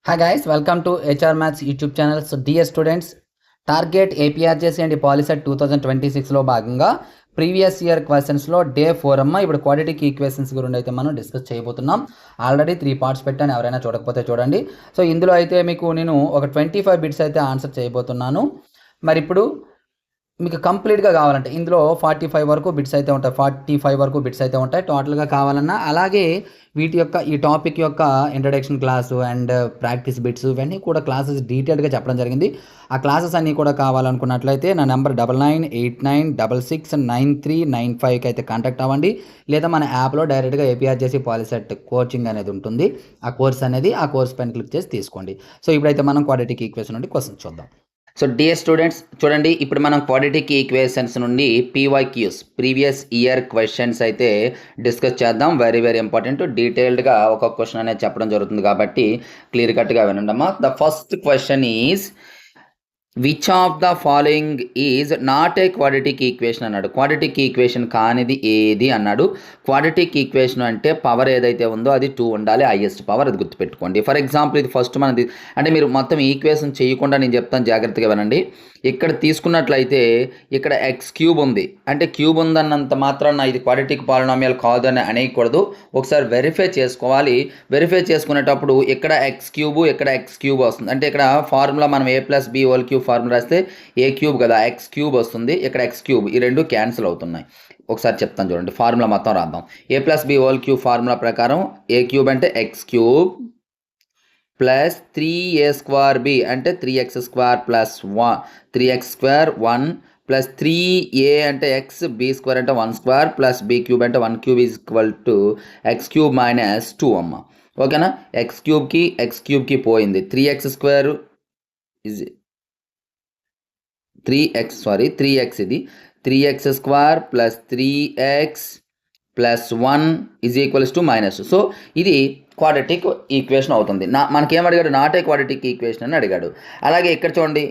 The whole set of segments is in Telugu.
Hi guys, welcome to HR Maths YouTube channel. So dear students, target APRJC and Polycet 2026లో భాగంగా ప్రీవియస్ ఇయర్ క్వశ్చన్స్లో డే 4 అమ్మ ఇప్పుడు క్వాడ్రాటిక్ ఈక్వేషన్స్ గురించి అయితే మనం డిస్కస్ చేయబోతున్నాం. ఆల్రెడీ 3 పార్ట్స్ పెట్టాను, ఎవరైనా చూడకపోతే చూడండి. సో ఇందులో అయితే మీకు నేను ఒక 25 బిట్స్ అయితే ఆన్సర్ చేయబోతున్నాను. మరి ఇప్పుడు మీకు కంప్లీట్గా కావాలంటే ఇందులో 45 వరకు బిట్స్ అయితే ఉంటాయి, 45 వరకు బిట్స్ అయితే ఉంటాయి టోటల్గా కావాలన్నా. అలాగే వీటి యొక్క ఈ టాపిక్ యొక్క introduction class and practice bits ఇవన్నీ కూడా క్లాసెస్ డీటెయిల్గా చెప్పడం జరిగింది. ఆ క్లాసెస్ అన్నీ కూడా కావాలనుకున్నట్లయితే నా నెంబర్ 9989669395కి అయితే కాంటాక్ట్ అవ్వండి. లేదా మన యాప్లో డైరెక్ట్గా ఏపీఆర్జేసీ పాలిసెట్ కోచింగ్ అనేది ఉంటుంది. ఆ కోర్స్ పైన క్లిక్ చేసి తీసుకోండి. సో ఇప్పుడైతే మనం క్వాడ్రాటిక్ ఈక్వేషన్ నుండి క్వశ్చన్ చూద్దాం. సో డియర్ స్టూడెంట్స్ చూడండి, ఇప్పుడు మనం క్వాడ్రాటిక్ ఈక్వేషన్స్ నుండి పీవైక్యూస్ ప్రీవియస్ ఇయర్ క్వశ్చన్స్ అయితే డిస్కస్ చేద్దాం. Very very important. డీటెయిల్డ్గా ఒక క్వశ్చన్ అనేది చెప్పడం జరుగుతుంది కాబట్టి క్లియర్ కట్గా వినండి అమ్మా. The first question is which of the following is not a quadratic equation అన్నాడు. క్వాడ్రాటిక్ ఈక్వేషన్ కానిది ఏది అన్నాడు. క్వాడ్రాటిక్ ఈక్వేషన్ అంటే పవర్ ఏదైతే ఉందో అది 2 ఉండాలి, హైయెస్ట్ పవర్, అది గుర్తుపెట్టుకోండి. ఫర్ ఎగ్జాంపుల్ ఇది ఫస్ట్ మనది అంటే మీరు మొత్తం ఈక్వేషన్ చేయకుండా నేను చెప్తాను, జాగ్రత్తగా వినండి. ఇక్కడ తీసుకున్నట్లయితే ఇక్కడ x³ ఉంది, అంటే క్యూబ్ ఉందన్నంత మాత్రాన ఇది క్వాడ్రాటిక్ పాలినామియల్ కాదు అని అనేయకూడదు. ఒకసారి వెరిఫై చేసుకోవాలి. వెరిఫై చేసుకునేటప్పుడు ఇక్కడ x³ ఇక్కడ x³ వస్తుంది, అంటే ఇక్కడ ఫార్ములా మనం a+b³ ఫార్ములా రాస్తే a³ కదా, x³ వస్తుంది, ఇక్కడ x³ ఈ రెండు క్యాన్సిల్ అవుతున్నాయి. ఒకసారి చెప్తాను చూడండి, ఫార్ములా మొత్తం రాద్దాం. a+b³ ఫార్ములా ప్రకారం a³ అంటే x³ ప్లస్ 3a² అంటే 3x² plus 3x² 1 plus 3a అంటే x, b² అంటే 1² ప్లస్ b³ అంటే 1³ is equal to x³ minus 2 అమ్మ. ఓకేనా, x³ పోయింది. 3x² ఇజ్ 3x ఇది 3x² plus 3x plus 1 is equals to minus. So ఇది క్వాడ్రాటిక్ ఈక్వేషన్ అవుతుంది. మనకేం అడిగాడు, నాట్ ఏ క్వాడ్రాటిక్ ఈక్వేషన్ అని అడిగాడు. అలాగే ఇక్కడ చూడండి,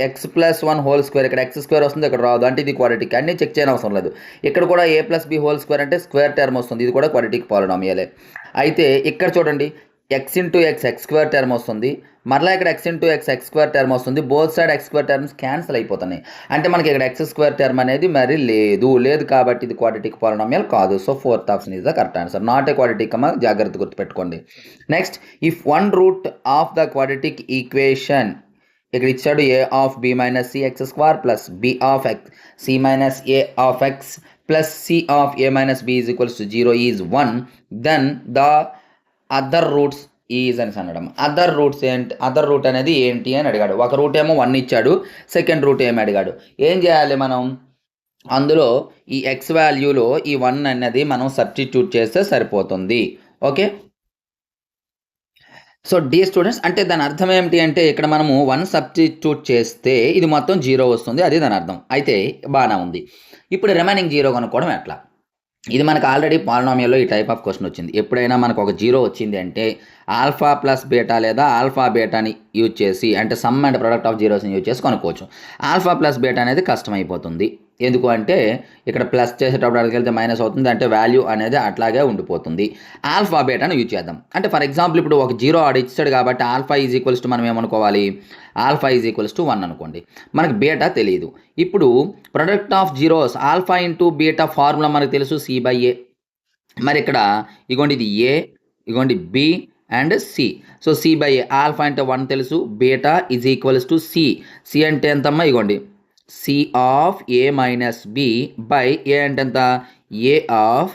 x+1² ఇక్కడ x² వస్తుంది, ఇక్కడ రాదు, అంటే ఇది క్వాడ్రాటిక్. అన్నీ చెక్ చేయని అవసరం లేదు. ఇక్కడ కూడా a+b² అంటే స్క్వేర్ టర్మ్ వస్తుంది, ఇది కూడా క్వాడ్రాటిక్ పాలినామియలే. అయితే ఇక్కడ చూడండి, x టర్మ్ వస్తుంది, మరలా ఇక్కడ x టర్మ్ వస్తుంది. Both side x² terms cancel అయిపోతున్నాయి, అంటే మనకి ఇక్కడ x² టర్మ్ అనేది మరి లేదు కాబట్టి ఇది క్వాడ్రాటిక్ పాలినామియల్ కాదు. So 4th option is the correct answer. Not a quadratic అమ్మ, జాగ్రత్త గుర్తుపెట్టుకోండి. Next, if 1 root of the quadratic equation ఇక్కడ ఇచ్చాడు a of b minus cx² plus b of c minus a of x plus c of a minus b is equals to 0 is 1, then the other roots is అని అనడం. అదర్ రూట్ అనేది ఏంటి అని అడిగాడు. ఒక రూట్ ఏమో 1 ఇచ్చాడు, సెకండ్ రూట్ ఏమి అడిగాడు. ఏం చేయాలి మనం, అందులో ఈ x వాల్యూలో ఈ 1 అనేది మనం సబ్స్టిట్యూట్ చేస్తే సరిపోతుంది. ఓకే, సో డియర్ స్టూడెంట్స్, అంటే దాని అర్థం ఏమిటి అంటే ఇక్కడ మనము 1 సబ్స్టిట్యూట్ చేస్తే ఇది మొత్తం 0 వస్తుంది, అది దాని అర్థం. అయితే బాగానే ఉంది. ఇప్పుడు రిమైనింగ్ 0 కనుక్కోవడం ఎట్లా? ఇది మనకు ఆల్రెడీ పాలినామియల్లో ఈ టైప్ ఆఫ్ క్వశ్చన్ వచ్చింది. ఎప్పుడైనా మనకు ఒక 0 వచ్చింది అంటే ఆల్ఫా ప్లస్ బీటా లేదా ఆల్ఫా బీటాని యూజ్ చేసి, అంటే సమ్ అండ్ ప్రొడక్ట్ ఆఫ్ జీరోస్ని యూజ్ చేసి కనుక్కోవచ్చు. ఆల్ఫా ప్లస్ బీటా అనేది కష్టమైపోతుంది. ఎందుకు అంటే ఇక్కడ ప్లస్ చేసేటప్పుడు అక్కడికి వెళ్తే మైనస్ అవుతుంది, అంటే వాల్యూ అనేది అట్లాగే ఉండిపోతుంది. ఆల్ఫా బీటాను యూజ్ చేద్దాం. అంటే ఫర్ ఎగ్జాంపుల్ ఇప్పుడు ఒక 0 ఆడ ఇచ్చాడు కాబట్టి ఆల్ఫా ఈజ్ ఈక్వల్స్ టు మనం ఏమనుకోవాలి, ఆల్ఫా ఈజ్ ఈక్వల్స్ టు 1 అనుకోండి. మనకు బీటా తెలియదు. ఇప్పుడు product of zeros alpha into beta formula మనకు తెలుసు, c/a. మరి ఇక్కడ ఇగోండి ఇది a, ఇగోండి b and c. So c/a, alpha అంటే 1 తెలుసు, beta is equals to c అంటే ఎంతమ్మా, ఇగోండి c of a minus b by a అంటే ఎంత, a of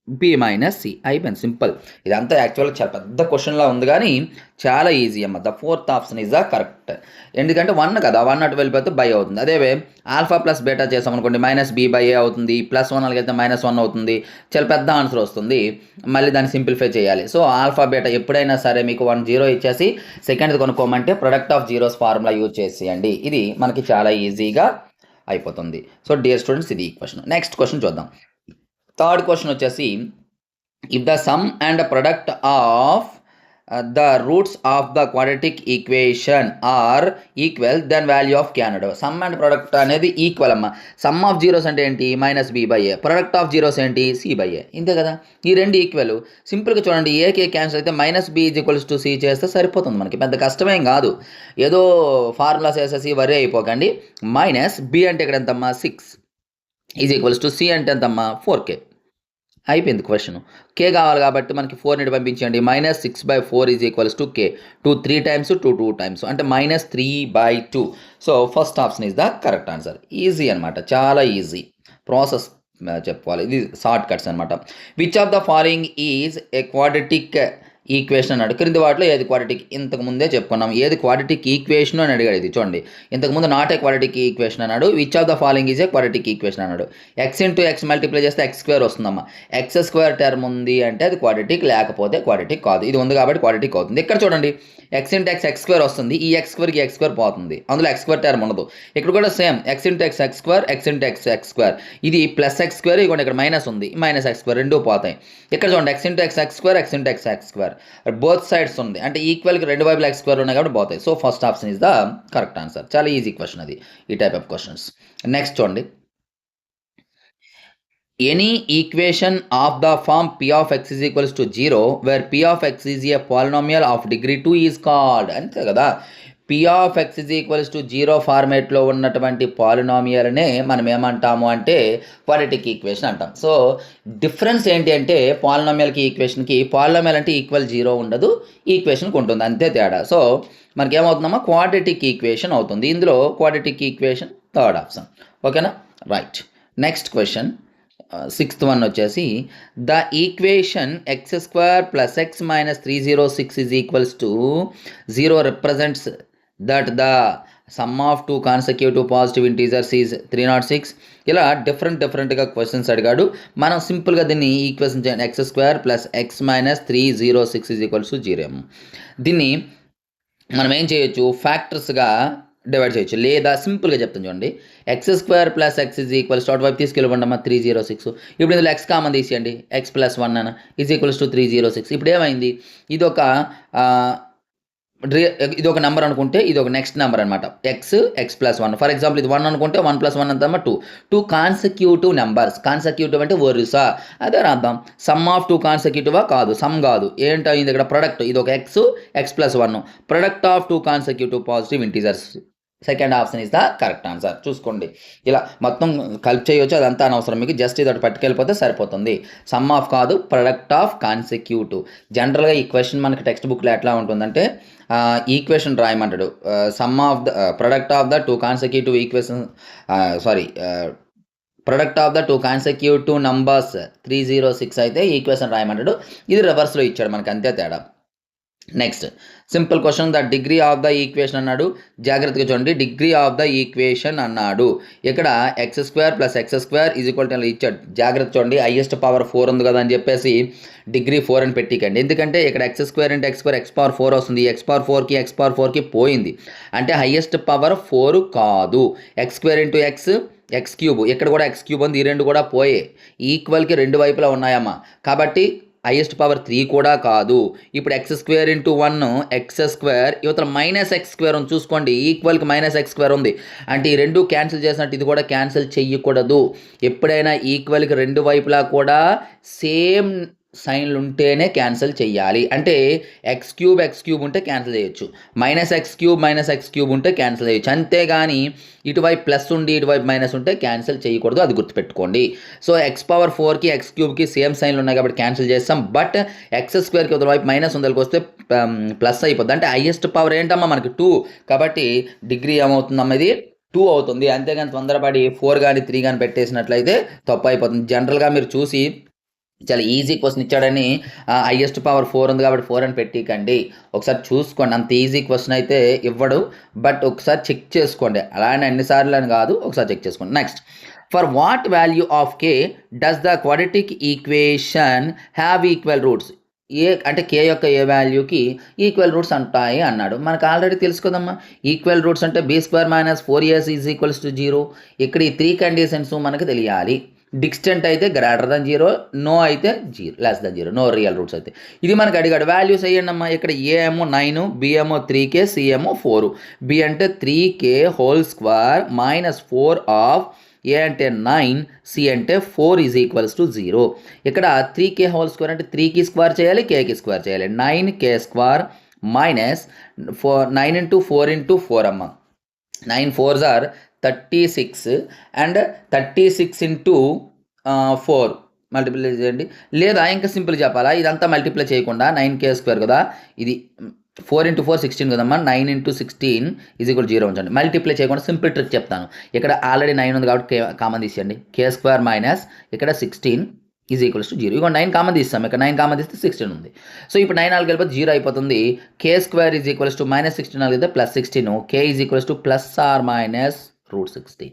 b minus c. అయిపోయింది, సింపుల్. ఇదంతా యాక్చువల్గా చాలా పెద్ద క్వశ్చన్లా ఉంది కానీ చాలా ఈజీ అమ్మ. The 4th option is the correct. ఎందుకంటే 1 కదా, 1 అటు వెళ్ళిపోతే బై అవుతుంది. అదే ఆల్ఫా ప్లస్ బీటా చేసామనుకోండి, మైనస్ b/a అవుతుంది, ప్లస్ 1 అలాగైతే -1 అవుతుంది. చాలా పెద్ద ఆన్సర్ వస్తుంది, మళ్ళీ దాన్ని సింప్లిఫై చేయాలి. సో ఆల్ఫా బీటా ఎప్పుడైనా సరే మీకు 1 0 ఇచ్చేసి సెకండ్ కొనుక్కోమంటే product of zeros formula use చేసేయండి. ఇది మనకి చాలా ఈజీగా అయిపోతుంది. సో డియర్ స్టూడెంట్స్, ఇది క్వశ్చన్. నెక్స్ట్ క్వశ్చన్ చూద్దాం. థర్డ్ క్వశ్చన్ వచ్చేసి, if the sum and product of the roots of the quadratic equation are equal then value of క్యానడో. సమ్ అండ్ ప్రొడక్ట్ అనేది ఈక్వల్ అమ్మ. సమ్ ఆఫ్ జీరోస్ అంటే ఏంటి, minus b by a. Product of zeros ఏంటి, సి బై ఏ. ఇంతే కదా, ఈ రెండు ఈక్వల్. సింపుల్గా చూడండి, ఏకే క్యాన్సిల్ అయితే minus b is equals to c చేస్తే సరిపోతుంది మనకి, పెద్ద కష్టమేం కాదు. ఏదో ఫార్ములాస్ వేసేసి వరే అయిపోకండి. మైనస్ బి అంటే ఇక్కడ ఎంతమ్మా 6 ఈజ్ ఈక్వల్స్ టు సి అంటే ఎంతమ్మా 4k. అయిపోయింది క్వశ్చన్. కే కావాలి కాబట్టి మనకి 4ని పంపించండి. -6/4 is equals to K. 2 3 times, 2 2 times అంటే -3/2. So first option is the correct answer. Easy అనమాట, చాలా ఈజీ ప్రాసెస్ చెప్పుకోవాలి. ఇది షార్ట్ కట్స్ అనమాట. Which of the following is a quadratic equation అన్నాడు. క్రింది వాటిలో ఏది క్వాడ్రాటిక్, ఇంతకు ముందే చెప్పుకున్నాం ఏది క్వాడ్రాటిక్ ఈక్వేషన్ అని అడిగాడు. ఇది చూడండి, ఇంతకుముందు నాట్ ఏ క్వాడ్రాటిక్ ఈక్వేషన్ అన్నాడు. Which of the following is a quadratic equation అన్నాడు. x ఇంటూ ఎక్స్ మల్టిప్లై చేస్తే x² వస్తుందమ్మా. x² టర్మ్ ఉంది అంటే అది క్వాడ్రాటిక్, లేకపోతే క్వాడ్రాటిక్ కాదు. ఇది ఉంది కాబట్టి క్వాడ్రాటిక్ అవుతుంది. ఇక్కడ చూడండి, x ఇంటూ ఎక్స్ x² వస్తుంది, ఈ x²కి x² పోతుంది, అందులో x² టర్మ్ ఉండదు. ఇక్కడ కూడా same x into x x², x into x². ఇది ప్లస్ x², ఇదిగోండి ఇక్కడ మైనస్ ఉంది, -x² రెండూ పోతాయి. ఇక్కడ చూడండి, x into x x², x into x². Both sides ఉంది అంటే ఈక్వల్కి రెండు వైపులు x² ఉన్నాయి కాబట్టి పోతాయి. So first option is the correct answer. చాలా ఈజీ క్వశ్చన్ అది, ఈ టైప్ ఆఫ్ క్వశ్చన్స్. నెక్స్ట్ చూడండి, any equation of the form p of x is equals to 0 where p of x is a polynomial of degree 2 is called. అంతే కదా, p of x is equals to 0 ఫార్మేట్లో ఉన్నటువంటి పాలినామియల్నే మనం ఏమంటాము అంటే క్వాడ్రాటిక్ ఈక్వేషన్ అంటాం. సో డిఫరెన్స్ ఏంటి అంటే, పాలినామియల్కి ఈక్వేషన్కి, పాలినామియల్ అంటే ఈక్వల్ 0 ఉండదు, ఈక్వేషన్కి ఉంటుంది, అంతే తేడా. సో మనకి ఏమవుతుందమ్మా, క్వాడ్రాటిక్ ఈక్వేషన్ అవుతుంది. ఇందులో క్వాడ్రాటిక్ ఈక్వేషన్ థర్డ్ ఆప్షన్. ఓకేనా, right. Next question, 6th one వచ్చేసి, the equation x² + x - 306 is equals to 0 represents that the sum of 2 consecutive positive integers is 306. ఇలా డిఫరెంట్గా క్వశ్చన్స్ అడిగాడు. మనం సింపుల్గా దీన్ని ఈక్వేషన్ చేయండి, x² + x - 306 is equals to 0. దీన్ని మనం ఏం చేయొచ్చు, ఫ్యాక్టర్స్గా డివైడ్ చేయొచ్చు, లేదా సింపుల్గా చెప్తాను చూడండి, x² + x ఈజ్ ఈక్వల్స్ అటు వైపు తీసుకెళ్ళిపోండమ్మా 306. ఇప్పుడు ఇందులో x కామన్ తీసేయండి, x + 1 ఈజ్ ఈక్వల్స్ టు 306. ఇప్పుడు ఏమైంది, ఇది ఒక నెంబర్ అనుకుంటే ఇది ఒక నెక్స్ట్ నెంబర్ అనమాట, x + 1. ఫర్ ఎగ్జాంపుల్ ఇది 1 అనుకుంటే 1 + 1 అంతమ్మా 2. 2 కాన్సెక్యూటివ్ నెంబర్స్. కాన్సెక్యూటివ్ అంటే వరుస, అదే రాద్దాం. సమ్ ఆఫ్ 2 కాన్సెక్యూటివా, కాదు, సమ్ కాదు, ఏంటయింది ఇక్కడ ప్రొడక్ట్. ఇది ఒక x + 1, product of 2 consecutive positive integers. Second option is the correct answer. చూసుకోండి, ఇలా మొత్తం కలిపి చేయొచ్చు, అదంతా అనవసరం మీకు, జస్ట్ ఇది ఒకటి పట్టుకెళ్ళిపోతే సరిపోతుంది. సమ్ ఆఫ్ కాదు, ప్రొడక్ట్ ఆఫ్ కాన్సెక్యూటివ్. జనరల్గా ఈ క్వశ్చన్ మనకి టెక్స్ట్ బుక్లో ఎట్లా ఉంటుందంటే, ఈక్వేషన్ రాయమంటాడు, sum of the product of the 2 consecutive equation, product of the 2 consecutive numbers 306 అయితే ఈక్వేషన్ రాయమంటాడు. ఇది రివర్స్లో ఇచ్చాడు మనకి, అంతే తేడా. Next simple question, the degree of the equation అన్నాడు. జాగ్రత్తగా చూడండి, డిగ్రీ ఆఫ్ ద ఈక్వేషన్ అన్నాడు. ఇక్కడ x² + x² is equal to ఇచ్చాడు. జాగ్రత్త చూడండి, హైయెస్ట్ పవర్ 4 ఉంది కదా అని చెప్పేసి డిగ్రీ 4 అని పెట్టికండి. ఎందుకంటే ఇక్కడ x² అంటే x² వస్తుంది, x/4కి పోయింది అంటే హైయెస్ట్ పవర్ 4 కాదు. x² × x³ ఇక్కడ కూడా x³ ఉంది, ఈ రెండు కూడా పోయే, ఈక్వల్కి రెండు వైపులా ఉన్నాయమ్మా, కాబట్టి హైయెస్ట్ పవర్ 3 కూడా కాదు. ఇప్పుడు x² × 1 x², ఇవతల -x² ఉంది చూసుకోండి, ఈక్వల్కి -x² ఉంది అంటే ఈ రెండు క్యాన్సిల్ చేసినట్టు ఇది కూడా క్యాన్సిల్ చెయ్యకూడదు. ఎప్పుడైనా ఈక్వల్కి రెండు వైపులా కూడా సేమ్ సైన్లు ఉంటేనే క్యాన్సిల్ చేయాలి. అంటే x³ ఉంటే క్యాన్సిల్ చేయొచ్చు, -x³ ఉంటే క్యాన్సిల్ చేయొచ్చు, అంతేగాని ఇటువైపు ప్లస్ ఉండి ఇటువైపు మైనస్ ఉంటే క్యాన్సిల్ చేయకూడదు, అది గుర్తుపెట్టుకోండి. సో x/4కి x³ సేమ్ సైన్లు ఉన్నాయి కాబట్టి క్యాన్సిల్ చేస్తాం. బట్ x²కి ఒకవైపు మైనస్ ఉందలకి వస్తే ప్లస్ అయిపోద్ది. అంటే హైయెస్ట్ పవర్ ఏంటమ్మా మనకి 2, కాబట్టి డిగ్రీ ఏమవుతుందమ్మా ఇది 2 అవుతుంది. అంతేగాని తొందరపడి 4 కానీ 3 కానీ పెట్టేసినట్లయితే తప్పు అయిపోతుంది. జనరల్గా మీరు చూసి చాలా ఈజీ క్వశ్చన్ ఇచ్చాడని హైయెస్ట్ పవర్ 4 ఉంది కాబట్టి 4 అని పెట్టికండి, ఒకసారి చూసుకోండి. అంత ఈజీ క్వశ్చన్ అయితే ఇవ్వడు, బట్ ఒకసారి చెక్ చేసుకోండి, అలానే అన్నిసార్లు అని కాదు, ఒకసారి చెక్ చేసుకోండి. Next, for what value of k does the quadratic equation have equal roots. అంటే k యొక్క ఏ వాల్యూకి ఈక్వల్ రూట్స్ ఉంటాయి అన్నాడు. మనకు ఆల్రెడీ తెలుసు కదమ్మా, ఈక్వల్ రూట్స్ అంటే b² - 4ac is equals to 0. ఇక్కడ ఈ 3 కండిషన్స్ మనకు తెలియాలి. డిస్టెంట్ అయితే గ్రేటర్ దాన్ 0, నో అయితే 0 less than 0, no real roots అయితే. ఇది మనకు అడిగాడు. వాల్యూస్ వేయండి అమ్మా. ఇక్కడ ఏ ఏమో 9, బి ఏమో 3k, సి ఏమో 4. బి అంటే 3k whole square minus 4 of a అంటే 9, సి అంటే 4 ఈజ్ ఈక్వల్స్ టు 0. ఇక్కడ 3k హోల్ స్క్వేర్ అంటే 3కి స్క్వేర్ చేయాలి, కేకి స్క్వేర్ చేయాలి. 9k square minus 9 into 4 into 4 అమ్మ. 9 4s are 36 and 36 into 4 multiply చేయండి. లేదా ఇంకా సింపుల్ చెప్పాలా, ఇదంతా మల్టిప్లై చేయకుండా 9k స్క్వేర్ కదా, ఇది 4 ఇంటూ 4 16 కదమ్మా. 9 ఇంటూ 16 ఈజ్ ఈక్వల్ 0 ఉంచండి. మల్టిప్లై చేయకుండా సింపుల్ ట్రిక్ చెప్తాను. ఇక్కడ ఆల్రెడీ 9 ఉంది కాబట్టి కామన్ తీసేయండి. k స్క్వేర్ మైనస్ ఇక్కడ 16 ఈజ్ ఈక్వల్స్ టు 0. ఇక 9 కామన్ తీస్తాం. ఇక్కడ 9 కామన్ తీస్తే 16 ఉంది. సో ఇప్పుడు 9 4 కలిపితే 0 అయిపోతుంది. k square is equals to minus 16 కలిపితే plus 16. k is equals to plus or minus root 16.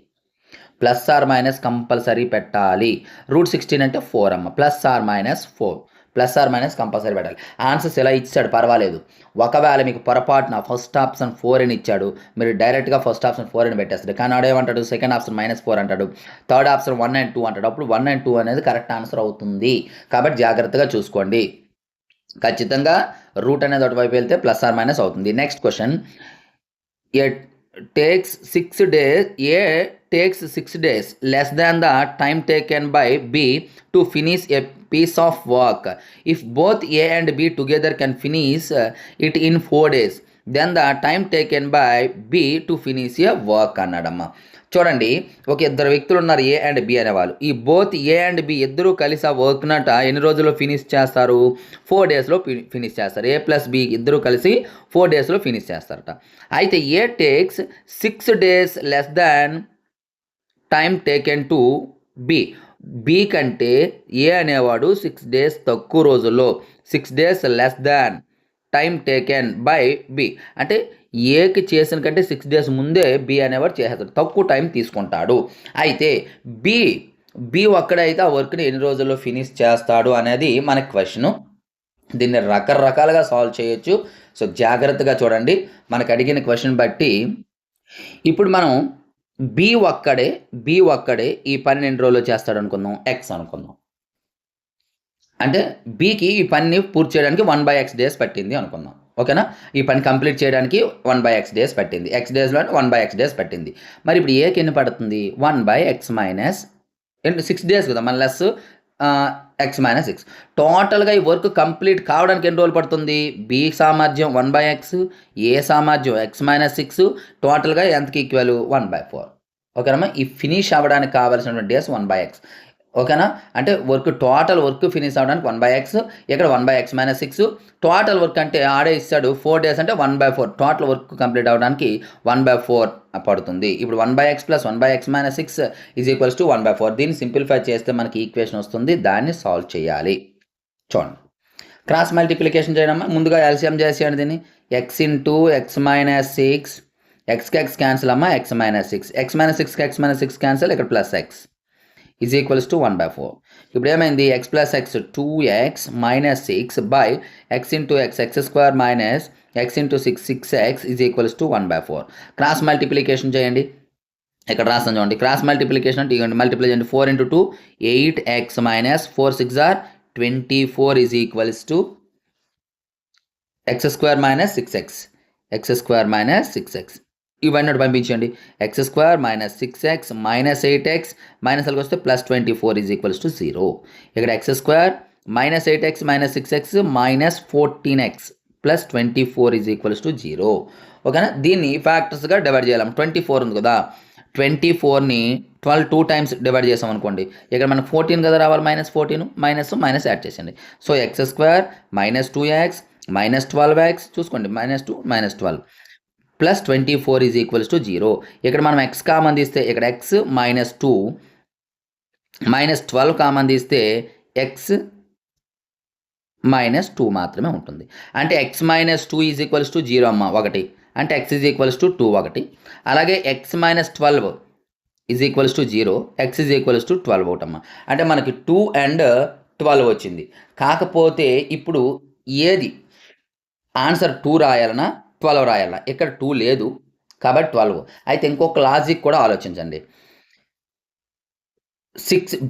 Plus or minus compulsory పెట్టాలి. రూట్ 16 అంటే 4 అమ్మ. Plus or minus 4, plus or minus compulsory పెట్టాలి. ఆన్సర్స్ ఎలా ఇచ్చాడు పర్వాలేదు. ఒకవేళ మీకు పొరపాటున ఫస్ట్ ఆప్షన్ 4 అని ఇచ్చాడు, మీరు డైరెక్ట్గా ఫస్ట్ ఆప్షన్ 4 అని పెట్టేస్తాడు. కానీ ఆడ ఏమంటాడు, సెకండ్ ఆప్షన్ -4 అంటాడు, థర్డ్ ఆప్షన్ 1 and 2 అంటాడు. అప్పుడు 1 and 2 అనేది కరెక్ట్ ఆన్సర్ అవుతుంది. కాబట్టి జాగ్రత్తగా చూసుకోండి. ఖచ్చితంగా రూట్ అనేది ఒకటివైపు వెళ్తే ప్లస్ ఆర్ మైనస్ అవుతుంది. Next question. takes 6 days, A takes 6 days less than the time taken by B to finish a piece of work. If both A and B together can finish it in 4 days, then the time taken by B to finish a work అన్నాడమ్మా. చూడండి, ఒక ఇద్దరు వ్యక్తులు ఉన్నారు, ఏ అండ్ బి అనేవాళ్ళు. ఈ బోత్ ఏ అండ్ బి ఇద్దరు కలిసి ఆ వర్క్నట ఎన్ని రోజుల్లో ఫినిష్ చేస్తారు? 4 డేస్లో ఫినిష్ చేస్తారు. ఏ ప్లస్ బి ఇద్దరు కలిసి 4 డేస్లో ఫినిష్ చేస్తారట. అయితే A takes 6 days less than time taken to B. B కంటే ఏ అనేవాడు 6 days తక్కువ రోజుల్లో, 6 days less than time taken by B అంటే ఏకి చేసిన కంటే 6 days ముందే బి అనేవాడు చేసేస్తాడు, తక్కువ టైం తీసుకుంటాడు. అయితే బి ఒక్కడైతే ఆ వర్క్ని ఎన్ని రోజుల్లో ఫినిష్ చేస్తాడు అనేది మన క్వశ్చను. దీన్ని రకరకాలుగా సాల్వ్ చేయొచ్చు. సో జాగ్రత్తగా చూడండి. మనకు అడిగిన క్వశ్చన్ బట్టి ఇప్పుడు మనం బి ఒక్కడే ఈ పని ఎన్ని రోజుల్లో చేస్తాడు అనుకుందాం, ఎక్స్ అనుకుందాం. అంటే బీకి ఈ పనిని పూర్తి చేయడానికి 1/x డేస్ పట్టింది అనుకుందాం. ఓకేనా? ఈ పని కంప్లీట్ చేయడానికి 1/x డేస్ పట్టింది. ఎక్స్ డేస్లో 1/x డేస్ పట్టింది. మరి ఇప్పుడు ఏకి ఎన్ని పడుతుంది? 1/x మైనస్ 6 days కదా, మన లెస్ x మైనస్ 6. టోటల్గా ఈ వర్క్ కంప్లీట్ కావడానికి ఎన్ని రోజులు పడుతుంది? బి సామర్థ్యం 1/x, ఏ సామర్థ్యం x మైనస్ 6, టోటల్గా ఎంతకి ఈక్వల్? 1/4. ఓకేనమ్మా? ఈ ఫినిష్ అవ్వడానికి కావాల్సినటువంటి డేస్ 1/x. ఓకేనా? అంటే టోటల్ వర్క్ ఫినిష్ అవ్వడానికి 1/x, ఇక్కడ 1/x మైనస్ 6. టోటల్ వర్క్ అంటే ఆడే ఇస్తాడు 4 days అంటే 1/4. టోటల్ వర్క్ కంప్లీట్ అవ్వడానికి 1/4 పడుతుంది. ఇప్పుడు 1/x plus 1/x minus 6 is equals to 1/4. దీన్ని సింప్లిఫై చేస్తే మనకి ఈక్వేషన్ వస్తుంది. దాన్ని సాల్వ్ చేయాలి. చూడండి, క్రాస్ మల్టిప్లికేషన్ చేయడమ్మా. ముందుగా ఎల్సిఎం చేసేయండి దీన్ని. x ఇంటూ x మైనస్ 6, ఎక్స్కి ఎక్స్ క్యాన్సిల్ అమ్మా, x మైనస్ 6, x మైనస్ 6కి x మైనస్ 6 క్యాన్సిల్, ఇక్కడ plus x is equals to 1/4. ఇప్పుడు ఏమైంది? x plus x 2x minus 6 by x into x square minus x into 6x is equals to 1/4. Cross multiplication చేయండి. ఇక్కడ రాస్తాను చూడండి. క్రాస్ మల్టిప్లికేషన్ అంటే ఇవ్వండి, మల్టిప్లై చేయండి. 4 into 2 8x minus 4 6 are 24 is equals to x square minus 6x, x square minus 6x. ఇవన్నీ పంపించండి. x square minus 6x minus 8x minus అలకి వస్తే ప్లస్ 24 ఈజ్ ఈక్వల్స్ టు 0. ఇక్కడ x square minus 8x minus 6x minus 14x plus 24 is equals to 0. ఓకేనా? దీన్ని ఫ్యాక్టర్స్గా డివైడ్ చేయాలి. 24 ఉంది కదా, 24ని 12 2 times డివైడ్ చేసాం అనుకోండి. ఇక్కడ మనకు 14 కదా రావాలి, -14 మైనస్ యాడ్ చేసండి. So x square minus 2x minus 12x చూసుకోండి, -2 -12 ప్లస్ 24 ఈజ్ ఈక్వల్స్ టు 0. ఇక్కడ మనం x కామన్ తీస్తే ఇక్కడ x -2 -12 కామన్ తీస్తే x -2 మాత్రమే ఉంటుంది. అంటే x -2 ఈజ్ ఈక్వల్స్ టు 0 అమ్మ, 1. అంటే x ఈజ్ ఈక్వల్స్ టు 2 1. అలాగే x -12 is equals to 0, x is equals to 12 ఒకటమ్మ. అంటే మనకి 2 and 12 వచ్చింది. కాకపోతే ఇప్పుడు ఏది ఆన్సర్ 2 రాయాలన్నా 12 రాయాలా? ఇక్కడ 2 లేదు కాబట్టి 12. అయితే ఇంకొక లాజిక్ కూడా ఆలోచించండి.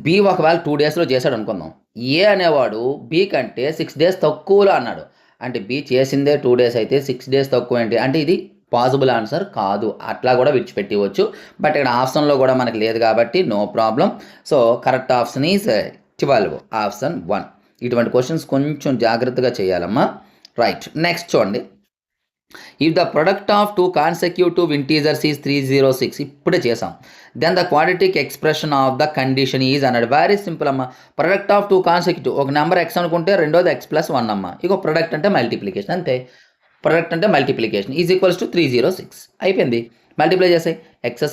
బి ఒకవేళ 2 డేస్లో చేశాడు అనుకుందాం. ఏ అనేవాడు బి కంటే 6 డేస్ తక్కువలో అన్నాడు. అంటే బి చేసిందే 2 డేస్ అయితే 6 డేస్ తక్కువ ఏంటి అంటే ఇది పాసిబుల్ ఆన్సర్ కాదు. అట్లా కూడా విడిచిపెట్టవచ్చు. బట్ ఇక్కడ ఆప్షన్లో కూడా మనకి లేదు కాబట్టి no problem. So correct option is 12 option 1. ఇటువంటి క్వశ్చన్స్ కొంచెం జాగ్రత్తగా చేయాలమ్మా. రైట్, నెక్స్ట్ చూడండి. If the product of 2 consecutive integers is 306 ఇప్పుడే చేసాం. Then the quadratic expression of the condition is అన్నాడు. వెరీ సింపుల్ అమ్మ. ప్రొడక్ట్ ఆఫ్ 2 కాన్సెక్యూటివ్ ఒక నెంబర్ ఎక్స్ అనుకుంటే రెండోది x+1 అమ్మ. ఇక ప్రొడక్ట్ అంటే మల్టిప్లికేషన్ అంతే. ప్రొడక్ట్ అంటే మల్టిప్లికేషన్ ఈజ్ ఈక్వల్స్ టు 306 అయిపోయింది. మల్టిప్లై చేసాయి x²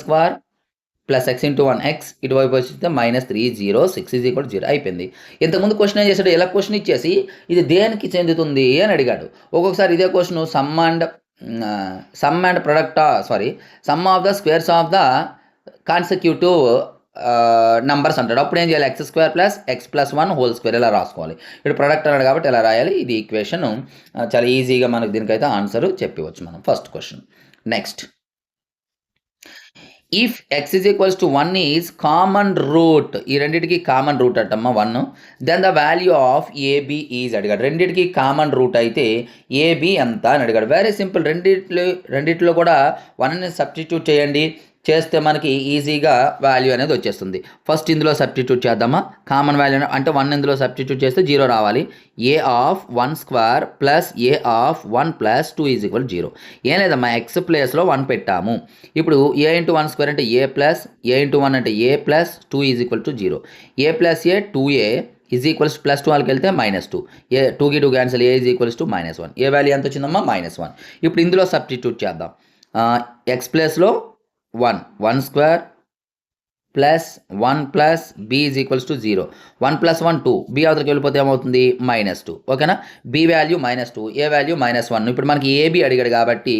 plus x into 1 x ఇటువైపు వచ్చితే -306 ఈజ్ ఈక్వల్ 0 అయిపోయింది. ఇంతకుముందు క్వశ్చన్ ఏం చేశాడు, ఇలా క్వశ్చన్ ఇచ్చేసి ఇది దేనికి చెందుతుంది అని అడిగాడు. ఒక్కొక్కసారి ఇదే question some of the squares of the consecutive numbers అంటాడు. అప్పుడు ఏం చేయాలి, x² plus x+1 whole square ఇలా రాసుకోవాలి. ఇప్పుడు ప్రొడక్ట్ అన్నాడు కాబట్టి ఇలా రాయాలి. ఇది ఈక్వేషన్ చాలా ఈజీగా మనకు దీనికైతే ఆన్సర్ చెప్పవచ్చు మనం. First question. Next, if x is equals to 1 is common root, ఈ రెండింటికి కామన్ రూట్ అంటమ్మా 1, then the value of ab is అడిగాడు. రెండింటికి కామన్ రూట్ అయితే ఏబి ఎంత అని అడిగాడు. Very simple. రెండిట్లో కూడా 1ని సబ్స్టిట్యూట్ చేయండి. చేస్తే మనకి ఈజీగా వాల్యూ అనేది వచ్చేస్తుంది. ఫస్ట్ ఇందులో సబ్స్టిట్యూట్ చేద్దామా. కామన్ వాల్యూ అంటే 1 ఇందులో సబ్స్టిట్యూట్ చేస్తే 0 రావాలి. A of 1 square plus a of 1 plus 2 is equal 0. ఏం లేదమ్మా, ఎక్స్ ప్లేస్లో 1 పెట్టాము. ఇప్పుడు ఏ ఇంటూ 1 స్క్వేర్ అంటే ఏ ప్లస్ ఏ ఇంటూ 1 అంటే a plus 2 is equal to 0. A plus a 2a is equals plus 12కి వెళ్తే -2. ఏ 2కి 2 cancel, a is equals to -1. A value ఎంత వచ్చిందమ్మా, -1. ఇప్పుడు ఇందులో సబ్స్టిట్యూట్ చేద్దాం. ఎక్స్ ప్లేస్లో 1 square plus 1 plus b is equals to 0. 1 plus 1 2, b అవతలకి వెళ్ళిపోతే ఏమవుతుంది, -2. ఓకేనా. B value -2, a value -1. ఇప్పుడు మనకి ఏబి అడిగాడు కాబట్టి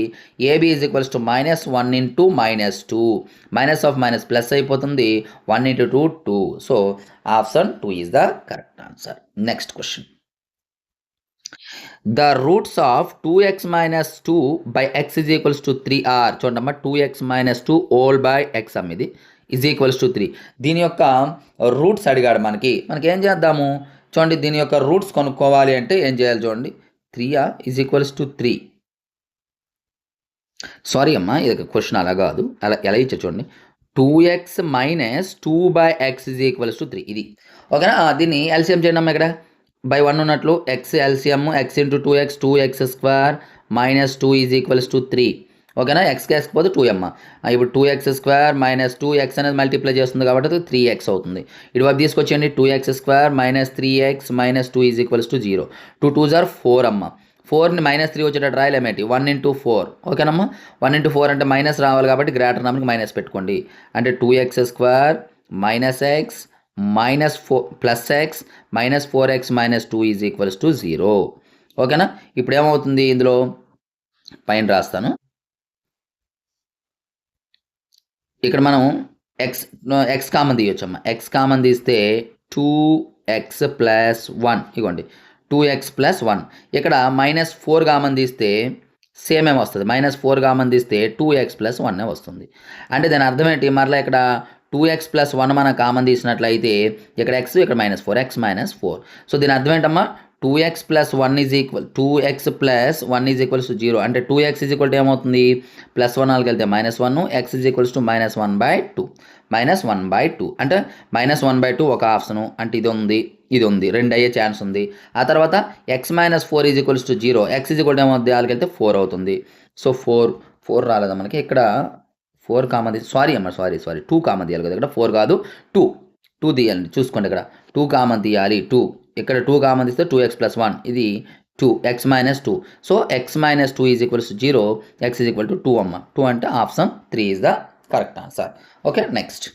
a b is equals to -1 into -2. Minus of minus plus అయిపోతుంది. 1 into 2 2. So option 2 is the correct answer. Next question. The roots of 2x minus 2 by x is equals to 3 are. చూడమ్మా, 2x minus 2 all by x ఇది ఈజ్ ఈక్వల్స్ టు 3. దీని యొక్క రూట్స్ అడిగాడు మనకి ఏం చేద్దాము చూడండి. దీని యొక్క రూట్స్ కనుక్కోవాలి అంటే ఏం చేయాలి చూడండి. 3 ఈజ్ ఈక్వల్స్ టు 3. సారీ అమ్మా, ఇది క్వశ్చన్ అలా కాదు, అలా ఎలా ఇచ్చా చూడండి. 2x minus 2 by x is equals to 3 ఇది. ఓకేనా. దీన్ని ఎల్సిఎం చేయండి అమ్మా. ఇక్కడ బై 1 ఉన్నట్లు X LCM x into 2x minus 2 is equals to 3. ఓకేనా. ఎక్స్కి వేసుకపోతే 2 అమ్మ. ఇప్పుడు 2x² మైనస్ 2x అనేది మల్టిప్లై చేస్తుంది కాబట్టి 3x అవుతుంది. ఇటువైపు తీసుకొచ్చేయండి. 2x² minus 3x minus 2 is equals to 0. 2 2s are 4 అమ్మ. 4ని -3 వచ్చేటట్టు రాయలేమేంటి, 1 ఇంటూ 4. ఓకేనమ్మా. 1 ఇంటూ 4 అంటే మైనస్ రావాలి కాబట్టి గ్రేటర్ నెంబర్కి మైనస్ పెట్టుకోండి. అంటే 2x² minus x minus 4 plus x minus 4x minus 2 is equals to 0. ఓకేనా. ఇప్పుడు ఏమవుతుంది, ఇందులో పైన రాస్తాను. ఇక్కడ మనం ఎక్స్ కామన్ తీయొచ్చమ్మా. ఎక్స్ కామన్ తీస్తే 2x ప్లస్ 1 ఇవ్వండి, 2x ప్లస్ 1. ఇక్కడ -4 కామన్ తీస్తే సేమ్ ఏమి వస్తుంది, -4 కామన్ తీస్తే 2x ప్లస్ 1 వస్తుంది. అంటే దాని అర్థం ఏంటి, మరలా ఇక్కడ 2x ప్లస్ 1 మనం కామన్ తీసినట్లయితే ఇక్కడ x, ఇక్కడ -4, x -4. సో దీని అర్థం ఏంటమ్మా, 2x plus 1 is equal 2x plus 1 is equals to 0. అంటే 2x ఈజ్ ఈక్వల్ టు ఏమవుతుంది, +1 వెళ్తే -1, x ఈజ్ ఈక్వల్స్ టు -1/2. -1/2 అంటే -1/2 ఒక ఆప్షను. అంటే ఇది ఉంది 2 అయ్యే ఛాన్స్ ఉంది. ఆ తర్వాత x -4 is equals to 0. x is equal to ఏమవుతుంది, వాళ్ళకి వెళ్తే 4 అవుతుంది. సో 4 రాలేదా మనకి. ఇక్కడ 4 కామన్ సారీ 2 కామన్ తీయాలి కదా. ఇక్కడ 4 కాదు 2 తీయాలి. చూసుకోండి, ఇక్కడ 2 కామన్ తీయాలి. 2 ఇక్కడ 2 కామన్ తీస్తే 2x ప్లస్ 1 ఇది 2, x -2. So x -2 is equals to 0, x is equal to 2 అమ్మ. 2 అంటే option 3 is the correct answer. Okay. Next,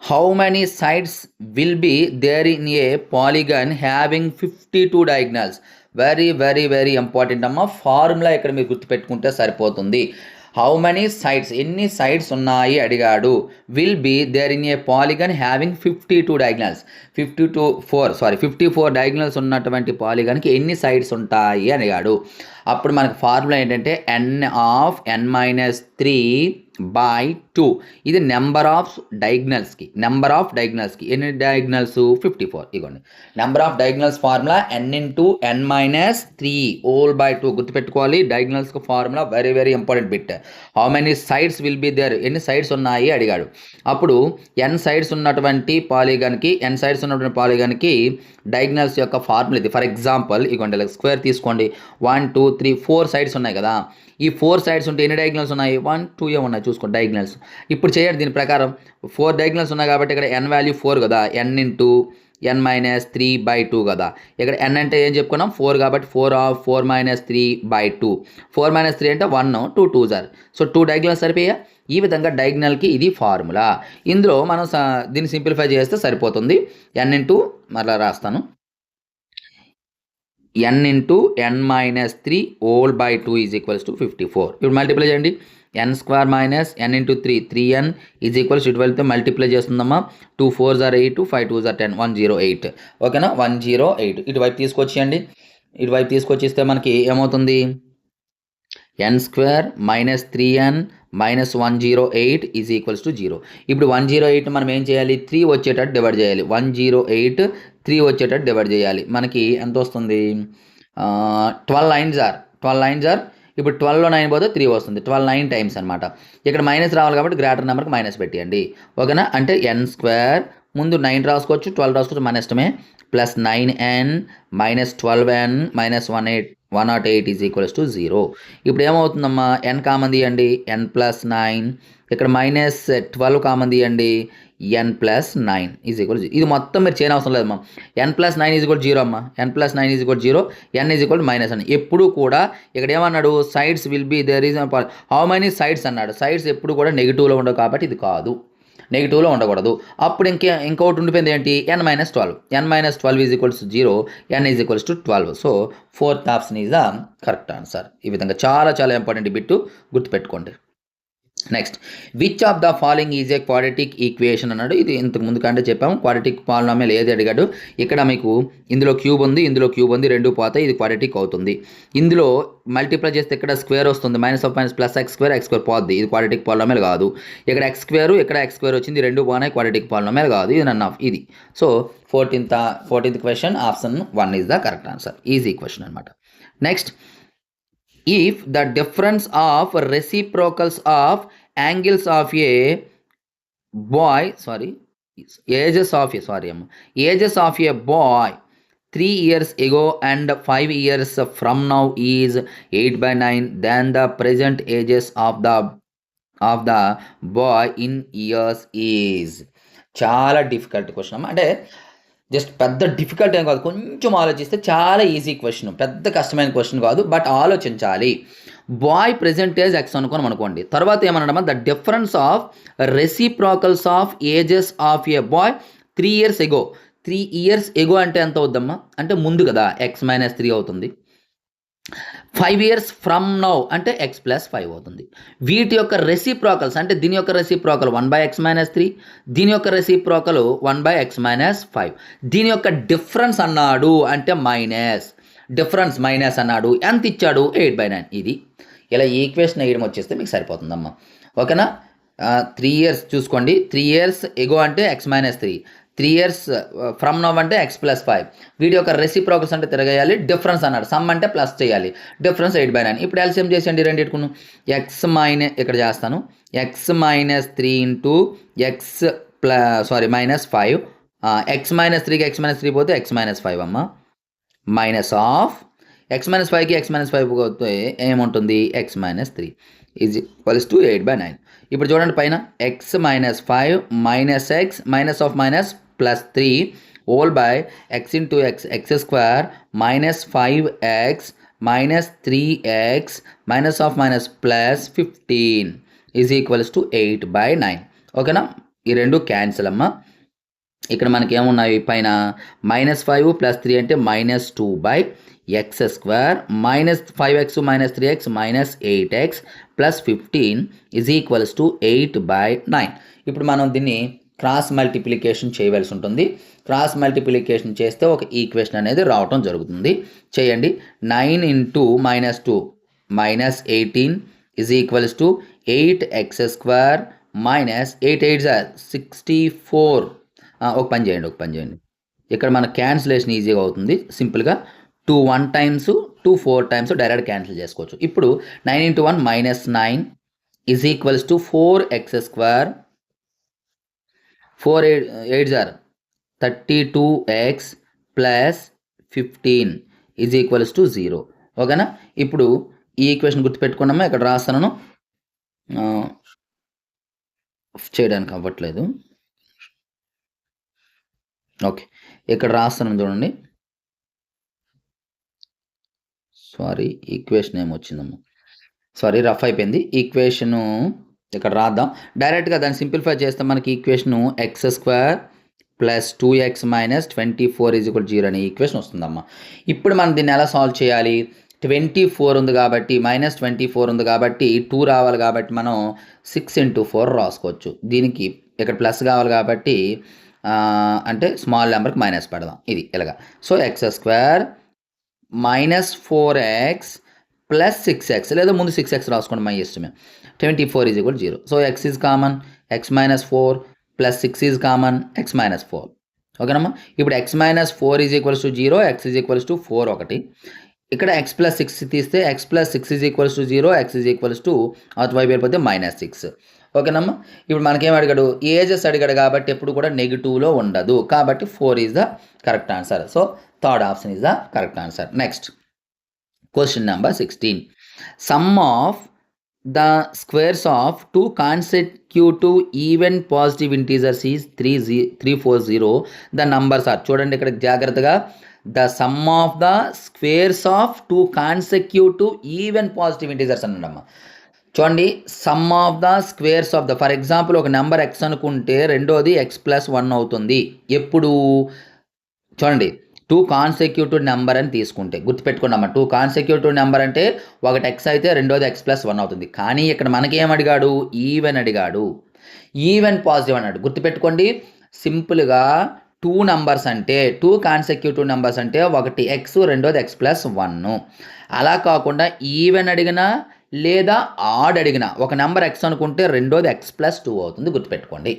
how many sides will be there in a polygon having 52 diagonals. Very very very important అమ్మ. ఫార్ములా ఇక్కడ మీరు గుర్తుపెట్టుకుంటే సరిపోతుంది. హౌ మెనీ సైడ్స్, ఎన్ని సైడ్స్ ఉన్నాయి అడిగాడు. Will be there in a polygon having 52 diagonals. 54 diagonals ఉన్నటువంటి పాలిగన్కి ఎన్ని సైడ్స్ ఉంటాయి అడిగాడు. అప్పుడు మనకు ఫార్ములా ఏంటంటే n ఆఫ్ n - 3 బై 2. ఇది నెంబర్ ఆఫ్ డయాగ్నల్స్కి ఎన్ని డయాగ్నల్స్ 54. ఇగోండి number of diagonals formula n into n minus 3 whole by 2. గుర్తుపెట్టుకోవాలి, డయాగ్నల్స్కి formula very very important bit. How many sides will be there, ఎన్ని సైడ్స్ ఉన్నాయి అడిగాడు. అప్పుడు n సైడ్స్ ఉన్నటువంటి పాలిగాన్కి డయాగ్నల్స్ యొక్క ఫార్ములా ఇది. ఫర్ ఎగ్జాంపుల్ ఇగోండి ఇలా స్క్వేర్ తీసుకోండి, 1 2 3 4 సైడ్స్ ఉన్నాయి కదా. ఈ 4 సైడ్స్ ఉంటే ఎన్ని డయాగ్నల్స్ ఉన్నాయి, 1 2 ఉన్నాయి చూసుకోండి డయాగ్నల్స్. ఇప్పుడు చేయండి దీని ప్రకారం, 4 డయాగ్నల్స్ ఉన్నాయి కాబట్టి ఇక్కడ n వాల్యూ 4 కదా, n into n minus 3 by 2 కదా. ఇక్కడ n అంటే ఏం చెప్పుకున్నాం 4 కాబట్టి 4 మైనస్ 3 బై 2. 4 మైనస్ 3 అంటే 1, 2 2s are. So 2 diagonals సరిపోయా. ఈ విధంగా డయాగ్నల్కి ఇది ఫార్ములా. ఇందులో మనం దీన్ని సింప్లిఫై చేస్తే సరిపోతుంది. n ఇంటూ మరలా రాస్తాను, n into n minus 3 whole by 2 is equals to 54. ఇప్పుడు మల్టిప్లై చేయండి, n square minus n into 3 3n ఈజ్ ఈక్వల్స్ టు 12తో మల్టిప్లై చేస్తుందమ్మా. 2 4s are 8, 5 2s are 10, 108. ఓకేనా, 108. ఇటువైపు తీసుకొచ్చేయండి. ఇటువైపు తీసుకొచ్చిస్తే మనకి ఏమవుతుంది, n square minus 3n minus 108 is equals to 0. ఇప్పుడు 108 మనం ఏం చేయాలి, 3 వచ్చేటట్టు డివైడ్ చేయాలి. 108 3 వచ్చేటట్టు డివైడ్ చేయాలి. మనకి ఎంత వస్తుంది, 12 9s are. ఇప్పుడు 12లో 9 పోతే 3 వస్తుంది. 12 9 టైమ్స్ అనమాట. ఇక్కడ మైనస్ రావాలి కాబట్టి గ్రేటర్ నెంబర్కి మైనస్ పెట్టండి. ఓకేనా, అంటే n స్క్వేర్ ముందు 9 రాసుకోవచ్చు, 12 రాసుకోవచ్చు, మన ఇష్టమే. Plus 9n minus 12n minus 108 is equals to 0. ఇప్పుడు ఏమవుతుందమ్మా, n కామన్ తీయండి, n ప్లస్ 9. ఇక్కడ మైనస్ 12 కామన్ తీయండి, n ప్లస్ 9 ఈజ్ ఈక్వల్ 0. ఇది మొత్తం మీరు చేయని అవసరం లేదమ్మా. n ప్లస్ 9 ఈజ్ ఈక్వల్ 0 అమ్మా. n plus 9 is equal 0, n is equal minus అని. ఎప్పుడు కూడా ఇక్కడ ఏమన్నాడు, sides will be there is how many sides అన్నాడు. సైడ్స్ ఎప్పుడు కూడా నెగిటివ్లో ఉండవు కాబట్టి ఇది కాదు, నెగిటివ్లో ఉండకూడదు. అప్పుడు ఇంకొకటి ఉండిపోయింది ఏంటి, n minus 12. n minus 12 is equals 0, n is equals to 12. So 4th option is the correct answer. ఈ విధంగా చాలా చాలా ఇంపార్టెంట్ బిట్టు, గుర్తుపెట్టుకోండి. Next, which of the following is a quadratic equation అన్నాడు. ఇది ఇంతకు ముందు కంటే చెప్పాము. క్వాడ్రాటిక్ పాలినామియల్ ఏది అడిగాడు. ఇక్కడ మీకు ఇందులో క్యూబ్ ఉంది, ఇందులో క్యూబ్ ఉంది, రెండు పోతాయి, ఇది క్వాడ్రాటిక్ అవుతుంది. ఇందులో మల్టిప్లై చేస్తే ఇక్కడ స్క్వేర్ వస్తుంది, minus of minus plus x square పోద్ది, ఇది క్వాడ్రాటిక్ పాలినామియల్ కాదు. ఇక్కడ ఎక్స్ స్క్వేర్ ఇక్కడ ఎక్స్ స్క్వేర్ వచ్చింది, రెండు పోనాయి, క్వాడ్రాటిక్ పాలినామియల్ కాదు, ఇది నన్ ఆఫ్ ఇది. So 14th question option 1 is the correct answer. Easy question అనమాట. Next, if the difference of reciprocals of angles of a boy ages of a boy 3 years ago and 5 years from now is 8/9, then the present ages of the boy in years is. చాలా డిఫికల్ట్ క్వశ్చన్ అమ్మా. అంటే జస్ట్ పెద్ద డిఫికల్ట్ ఏం కాదు, కొంచెం ఆలోచిస్తే చాలా ఈజీ క్వశ్చన్, పెద్ద కష్టమైన క్వశ్చన్ కాదు, బట్ ఆలోచించాలి. బాయ్ ప్రెజెంట్ ఏజ్ ఎక్స్ అనుకోండి. తర్వాత ఏమన్నాడమ్మా, the difference of reciprocals of ages of a boy 3 years ago. 3 years ago అంటే ఎంత అవుద్దమ్మా, అంటే ముందు కదా, ఎక్స్ మైనస్ 3 అవుతుంది. 5 years ఫ్రమ్ నౌ అంటే ఎక్స్ ప్లస్ 5 అవుతుంది. వీటి యొక్క రెసిప్రోకల్స్ అంటే దీని యొక్క రెసిప్రోకల్ 1/x - 3, దీని యొక్క రెసిప్రోకల్ 1/x - 5. దీని యొక్క డిఫరెన్స్ అన్నాడు అంటే డిఫరెన్స్ మైనస్ అన్నాడు, ఎంత ఇచ్చాడు 8/9. ఇది ఇలా ఈక్వేషన్ వేయడం వచ్చేస్తే మీకు సరిపోతుందమ్మా. ఓకేనా, 3 years చూసుకోండి. 3 years ఎగో అంటే x - 3, 3 years ఫ్రమ్ నవ్ అంటే x + 5. వీడి యొక్క రెసిప్రోకల్స్ అంటే తిరగేయాలి, డిఫరెన్స్ అన్నాడు, సమ్ అంటే ప్లస్ చేయాలి, డిఫరెన్స్ 8/9. ఇప్పుడు ఎల్సిఎం చేసేయండి రెండింటికును. ఇక్కడ చేస్తాను, x - 3 ఇంటూ -5. x - 3కి x - 3 పోతే x - 5 అమ్మ, మైనస్ ఆఫ్ x - 5కి x - 5 పోతే ఏముంటుంది, x - 3 ఈజ్ ఈక్వల్స్ టు 8/9. ఇప్పుడు చూడండి పైన x - 5 minus x minus of minus plus 3 whole by x into x square minus 5x minus 3x minus of minus plus 15 is equals to 8/9. ఓకేనా, ఈ రెండు క్యాన్సిల్ అమ్మా. ఇక్కడ మనకి ఏమున్నాయి పైన -5 + 3 అంటే -2/x square minus 5x minus 3x minus 8x plus 15 is equals to 8/9. ఇప్పుడు మనం దీన్ని క్రాస్ మల్టిప్లికేషన్ చేయవలసి ఉంటుంది. క్రాస్ మల్టిప్లికేషన్ చేస్తే ఒక ఈక్వేషన్ అనేది రావటం జరుగుతుంది. చేయండి. 9 × -2 -18 is equals to 8x² minus 8 8 64. ఒక పని చేయండి ఇక్కడ మన క్యాన్సిలేషన్ ఈజీగా అవుతుంది. సింపుల్గా 2 1 టైమ్స్ 2 4 టైమ్స్ డైరెక్ట్ క్యాన్సిల్ చేసుకోవచ్చు. ఇప్పుడు 9 × 1 -9 is equals to 4x². 4 8 32x plus 15 is equals to 0. ఓకేనా? ఇప్పుడు ఈ ఈక్వేషన్ గుర్తుపెట్టుకున్నామా? ఇక్కడ రాస్తాను, చేయడానికి అవ్వట్లేదు. ఓకే, ఇక్కడ రాస్తాను చూడండి. సారీ, ఈక్వేషన్ ఏమొచ్చిందమ్మా, సారీ రఫ్ అయిపోయింది. ఈక్వేషను ఇక్కడ రాద్దాం. డైరెక్ట్గా దాన్ని సింప్లిఫై చేస్తే మనకి equation x² plus 2x minus 24 is equal 0 అనే ఈక్వేషన్ వస్తుందమ్మా. ఇప్పుడు మనం దీన్ని ఎలా సాల్వ్ చేయాలి? 24 ఉంది కాబట్టి, -24 ఉంది కాబట్టి 2 రావాలి కాబట్టి మనం 6 × 4 రాసుకోవచ్చు. దీనికి ఇక్కడ ప్లస్ కావాలి కాబట్టి అంటే స్మాల్ నెంబర్కి మైనస్ పెడదాం. ఇది ఇలాగా. So x² minus 4x plus 6x, లేదా ముందు 6x రాసుకోండి, మై ఇష్టమే. 24 is equal 0. So x is common, x - 4 plus 6 is common, x - 4. ఓకేనమ్మా? ఇప్పుడు x - 4 is equals to 0, x is equals to 4 ఒకటి. ఇక్కడ x + 6 తీస్తే x + 6 is equals to 0, x is equals to అటువైపు వెళ్ళిపోతే -6. ఓకేనమ్మా? ఇప్పుడు మనకేం అడిగాడు? ఏజెస్ అడిగాడు కాబట్టి ఎప్పుడు కూడా నెగిటివ్లో ఉండదు, కాబట్టి 4 is the correct answer. So third option is the correct answer. Next question number 16. Sum of the squares of 2 consecutive even positive integers is 340. The numbers are, చూడండి ఇక్కడ జాగ్రత్తగా, the sum of the squares of 2 consecutive even positive integers అన్నాడమ్మా. చూడండి, sum of the squares of the, for example ఒక నెంబర్ x అనుకుంటే రెండోది x + 1 అవుతుంది. ఎప్పుడు? చూడండి, 2 కాన్సెక్యూటివ్ నెంబర్ అని తీసుకుంటే గుర్తుపెట్టుకున్నామా, 2 కాన్సెక్యూటివ్ నెంబర్ అంటే ఒకటి x అయితే రెండోది x + 1 అవుతుంది. కానీ ఇక్కడ మనకేం అడిగాడు? ఈవెన్ అడిగాడు, ఈవెన్ పాజిటివ్ అన్నాడు. గుర్తుపెట్టుకోండి, సింపుల్గా 2 నెంబర్స్ అంటే 2 కాన్సెక్యూటివ్ నెంబర్స్ అంటే ఒకటి x, రెండోది x + 1. అలా కాకుండా ఈవెన్ అడిగినా లేదా ఆడ్ అడిగినా, ఒక నెంబర్ x అనుకుంటే రెండోది x + 2 అవుతుంది. గుర్తుపెట్టుకోండి,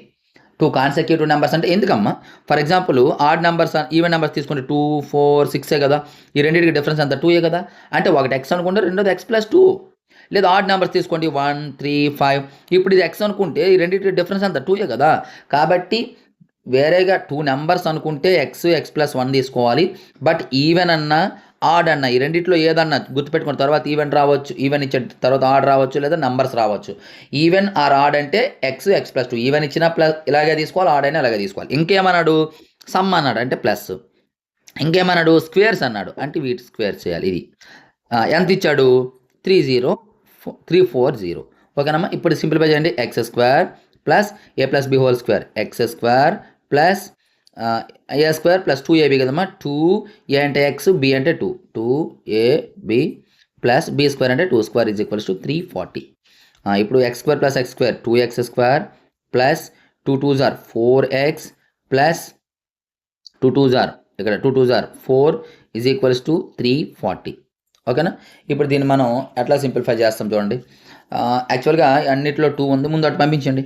2 కాన్సెక్యూటివ్ నెంబర్స్ అంటే ఎందుకమ్మా? For example odd numbers, even numbers తీసుకుంటే 2 4 6 కదా, ఈ రెండింటికి డిఫరెన్స్ అంతా 2 కదా. అంటే ఒకటి x అనుకుంటే రెండోది x + 2. లేదా ఆడ్ నెంబర్స్ తీసుకోండి 1 3 5, ఇప్పుడు ఇది x అనుకుంటే ఈ రెండింటికి డిఫరెన్స్ అంతా 2 కదా. కాబట్టి వేరేగా 2 నెంబర్స్ అనుకుంటే x + 1 తీసుకోవాలి. బట్ ఈవెన్ అన్నా ఆడ్ అన్న ఈ రెండిట్లో ఏదన్నా గుర్తుపెట్టుకున్న తర్వాత ఈవెన్ రావచ్చు, ఈవెన్ ఇచ్చిన తర్వాత ఆడ్ రావచ్చు, లేదా నంబర్స్ రావచ్చు. ఈవెన్ ఆర్ ఆడ్ అంటే x + 2, ఈవెన్ ఇచ్చిన ప్లస్ ఇలాగే తీసుకోవాలి, ఆడ్ అయినా ఇలాగే తీసుకోవాలి. ఇంకేమన్నాడు? సమ్ అన్నాడు అంటే ప్లస్. ఇంకేమన్నాడు? స్క్వేర్స్ అన్నాడు అంటే వీటి స్క్వేర్ చేయాలి. ఇది ఎంత ఇచ్చాడు? 340. ఓకేనమ్మా? ఇప్పుడు సింప్లిఫై చేయండి. x² plus a + b whole square, x² plus a² plus 2ab కదమ్మా. 2a అంటే x, b అంటే 2, 2ab ప్లస్ b² అంటే 2² ఈజ్ ఈక్వల్స్ టు 340. ఇప్పుడు x² plus x² 2x² plus 2 2s are 4x plus 2 2s are ఇక్కడ 2 2s are 4 is equals to 340. ఓకేనా? ఇప్పుడు దీన్ని మనం ఎట్లా సింప్లిఫై చేస్తాం చూడండి. యాక్చువల్గా అన్నిట్లో 2 ఉంది, ముందు అటు పంపించండి.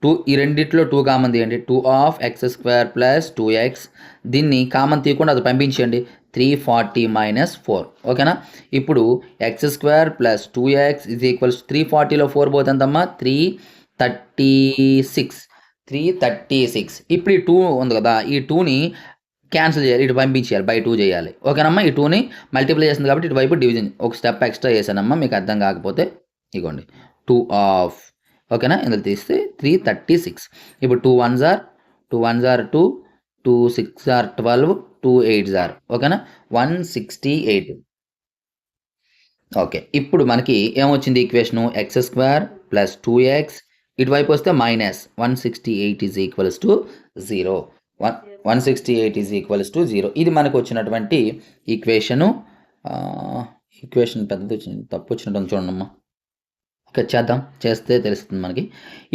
2 ఈ రెండిట్లో 2 కామన్ తీయండి. 2 ఆఫ్ x² ప్లస్ 2x, దీన్ని కామన్ తీయకుండా అది పంపించండి. 340 - 4. ఓకేనా? ఇప్పుడు x² plus 2x is equals 340లో 4 పోతుందమ్మా 336. ఇప్పుడు ఈ 2 ఉంది కదా, ఈ 2ని క్యాన్సిల్ చేయాలి, ఇటు పంపించేయాలి, బై 2 చేయాలి. ఓకేనమ్మా? ఈ 2ని మల్టిప్లై చేస్తుంది కాబట్టి ఇటువైపు డివిజన్ ఒక స్టెప్ ఎక్స్ట్రా చేశానమ్మా, మీకు అర్థం కాకపోతే ఇగోండి 2 ఆఫ్. ఓకేనా? ఇందులో తీస్తే 336. ఇప్పుడు 2 1s are 2, 2 6s are 12, 2 8s are. ఓకేనా? 168. ఓకే, ఇప్పుడు మనకి ఏమొచ్చింది ఈక్వేషను? x² ప్లస్ 2x, ఇటువైపు వస్తే -168 is equals to 0. 168 is equals to 0. ఇది మనకు వచ్చినటువంటి ఈక్వేషను. ఈక్వేషన్ పెద్దది వచ్చింది, తప్పు వచ్చినట్టు చూడమ్మా. ఓకే, చేస్తే తెలుస్తుంది మనకి.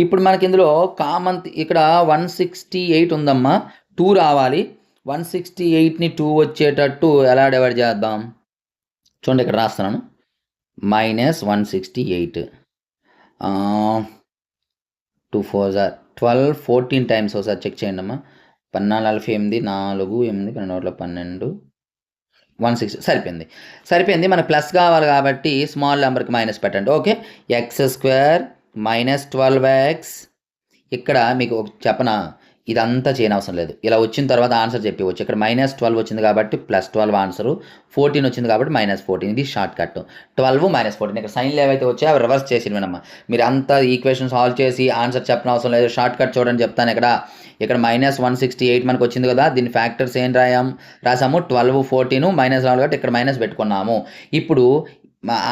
ఇప్పుడు మనకి ఇందులో కామన్ ఇక్కడ 168 ఉందమ్మా, 2 రావాలి. 168ని 2 వచ్చేటట్టు ఎలా డివైడ్ చేద్దాం? చూడండి, ఇక్కడ రాస్తున్నాను -168. 2 4 12 14 టైమ్స్ ఒకసారి చెక్ చేయండి అమ్మా. 14 4 8 12 160 సరిపోయింది. మనకు ప్లస్ కావాలి కాబట్టి స్మాల్ నెంబర్కి మైనస్ పెట్టండి. Okay, x² minus 12x. ఇక్కడ మీకు చెప్పనా, ఇదంతా చేయనవసరం లేదు. ఇలా వచ్చిన తర్వాత ఆన్సర్ చెప్పవచ్చు. ఇక్కడ -12 వచ్చింది కాబట్టి +12 ఆన్సరు, 14 వచ్చింది కాబట్టి -14. ఇది షార్ట్ కట్. 12 -14 ఇక్కడ సైన్లు ఏవైతే వచ్చాయో అవి రివర్స్ చేసినవేనమ్మా. మీరు అంతా ఈక్వేషన్ సాల్వ్ చేసి ఆన్సర్ చెప్పనవసరం లేదు. షార్ట్ కట్ చూడండి చెప్తాను. ఇక్కడ -168 మనకు వచ్చింది కదా, దీని ఫ్యాక్టర్స్ ఏం రాసాము 12 14 మైనస్ రావాలి కాబట్టి ఇక్కడ మైనస్ పెట్టుకున్నాము. ఇప్పుడు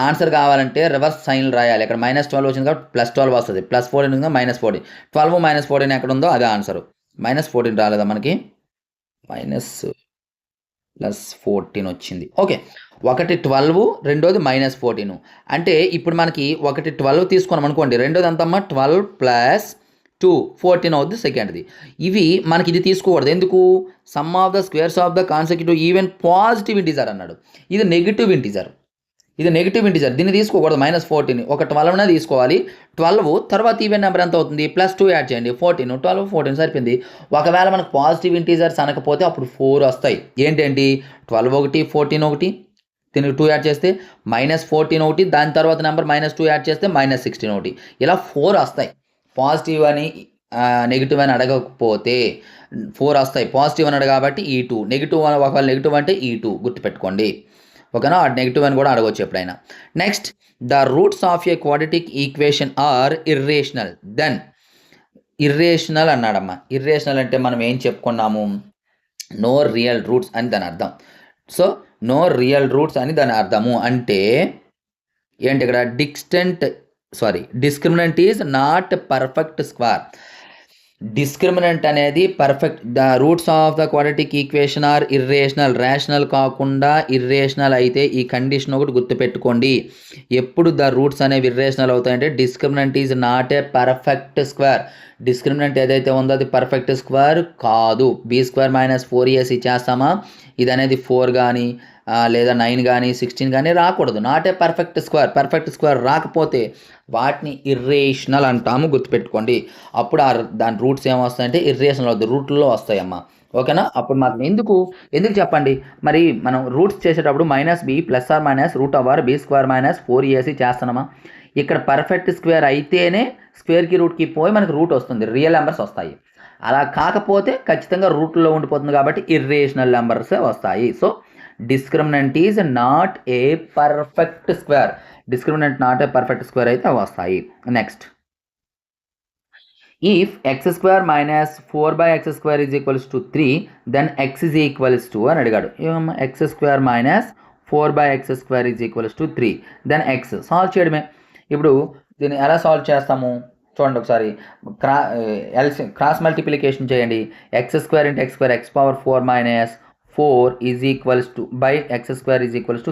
ఆన్సర్ కావాలంటే రివర్స్ సైన్లు రాయాలి. ఇక్కడ -12 వచ్చింది కాబట్టి +12 వస్తుంది, +14 ఉంది -14, 12 -14 ఎక్కడ ఉందో అదే ఆన్సరు. -14 రాలేదా మనకి, +14 వచ్చింది. ఓకే, ఒకటి 12, రెండోది -14. అంటే ఇప్పుడు మనకి ఒకటి 12 తీసుకున్నాం అనుకోండి, రెండోది ఎంతమ్మా 12 + 2 14 అవుద్ది సెకండ్ది. ఇవి మనకి ఇది తీసుకోకూడదు. ఎందుకు, some of the squares of the consecutive even positive integer అన్నాడు. ఇది నెగిటివ్ ఇంటీజర్, దీన్ని తీసుకోకూడదు. -14 ఒక 12నే తీసుకోవాలి. 12 తర్వాత ఈవెన్ నెంబర్ ఎంత అవుతుంది, +2 యాడ్ చేయండి 14, 12 14 సరిపోయింది. ఒకవేళ మనకు పాజిటివ్ ఇంటీజర్స్ అనకపోతే అప్పుడు 4 వస్తాయి. ఏంటండి 12 ఒకటి 14 ఒకటి, దీనికి 2 యాడ్ చేస్తే -14 ఒకటి, దాని తర్వాత నెంబర్ -2 యాడ్ చేస్తే -16 ఒకటి, ఇలా 4 వస్తాయి. పాజిటివ్ అని నెగిటివ్ అని అడగకపోతే 4 వస్తాయి. పాజిటివ్ అని అడగ కాబట్టి ఈ 2, నెగిటివ్ ఒకవేళ నెగిటివ్ అంటే ఈ 2 గుర్తుపెట్టుకోండి. ఓకేనా, నెగిటివ్ అని కూడా అడగవచ్చు ఎప్పుడైనా. Next, the roots of a quadratic equation are irrational. Then irrational అన్నాడమ్మా. ఇర్రేషనల్ అంటే మనం ఏం చెప్పుకున్నాము, నో రియల్ రూట్స్ అని దాని అర్థం. సో నో రియల్ రూట్స్ అని దాని అర్థము అంటే ఏంటి, ఇక్కడ discriminant is not perfect square. Discriminant అనేది perfect. The roots of the quadratic equation are irrational. Rational కాకుండా ఇర్రేషనల్ అయితే ఈ కండిషన్ ఒకటి గుర్తుపెట్టుకోండి. ఎప్పుడు ద రూట్స్ అనేవి ఇర్రేషనల్ అవుతాయంటే discriminant is not a perfect square. Discriminant ఏదైతే ఉందో అది పర్ఫెక్ట్ స్క్వేర్ కాదు. b² - 4ac చేస్తామా, ఇది అనేది 4 కానీ లేదా 9 కానీ 16 కానీ రాకూడదు. Not a perfect square. Perfect square రాకపోతే వాటిని ఇర్రేషనల్ అంటాము, గుర్తుపెట్టుకోండి. అప్పుడు దాని రూట్స్ ఏమొస్తాయంటే ఇర్రేషనల్ అవుతుంది, రూట్లో వస్తాయమ్మా. ఓకేనా, అప్పుడు మాకు ఎందుకు చెప్పండి. మరి మనం రూట్స్ చేసేటప్పుడు -b +or -b² - 4ac చేస్తున్నామా. ఇక్కడ పర్ఫెక్ట్ స్క్వేర్ అయితేనే స్క్వేర్కి రూట్కి పోయి మనకి రూట్ వస్తుంది, రియల్ నెంబర్స్ వస్తాయి. అలా కాకపోతే ఖచ్చితంగా రూట్లో ఉండిపోతుంది కాబట్టి ఇర్రేషనల్ నెంబర్సే వస్తాయి. So discriminant is not a perfect square. Discriminant not a perfect square అయితే వస్తాయి. Next, if x² - 4/x² = 3 then x = అని అడిగాడు. x² - 4/x² = 3 then x solve చేయడమే. ఇప్పుడు దీన్ని ఎలా సాల్వ్ చేస్తాము చూడండి ఒకసారి. క్రాస్ మల్టిప్లికేషన్ చేయండి. x² × x² x⁴ - 4 = x²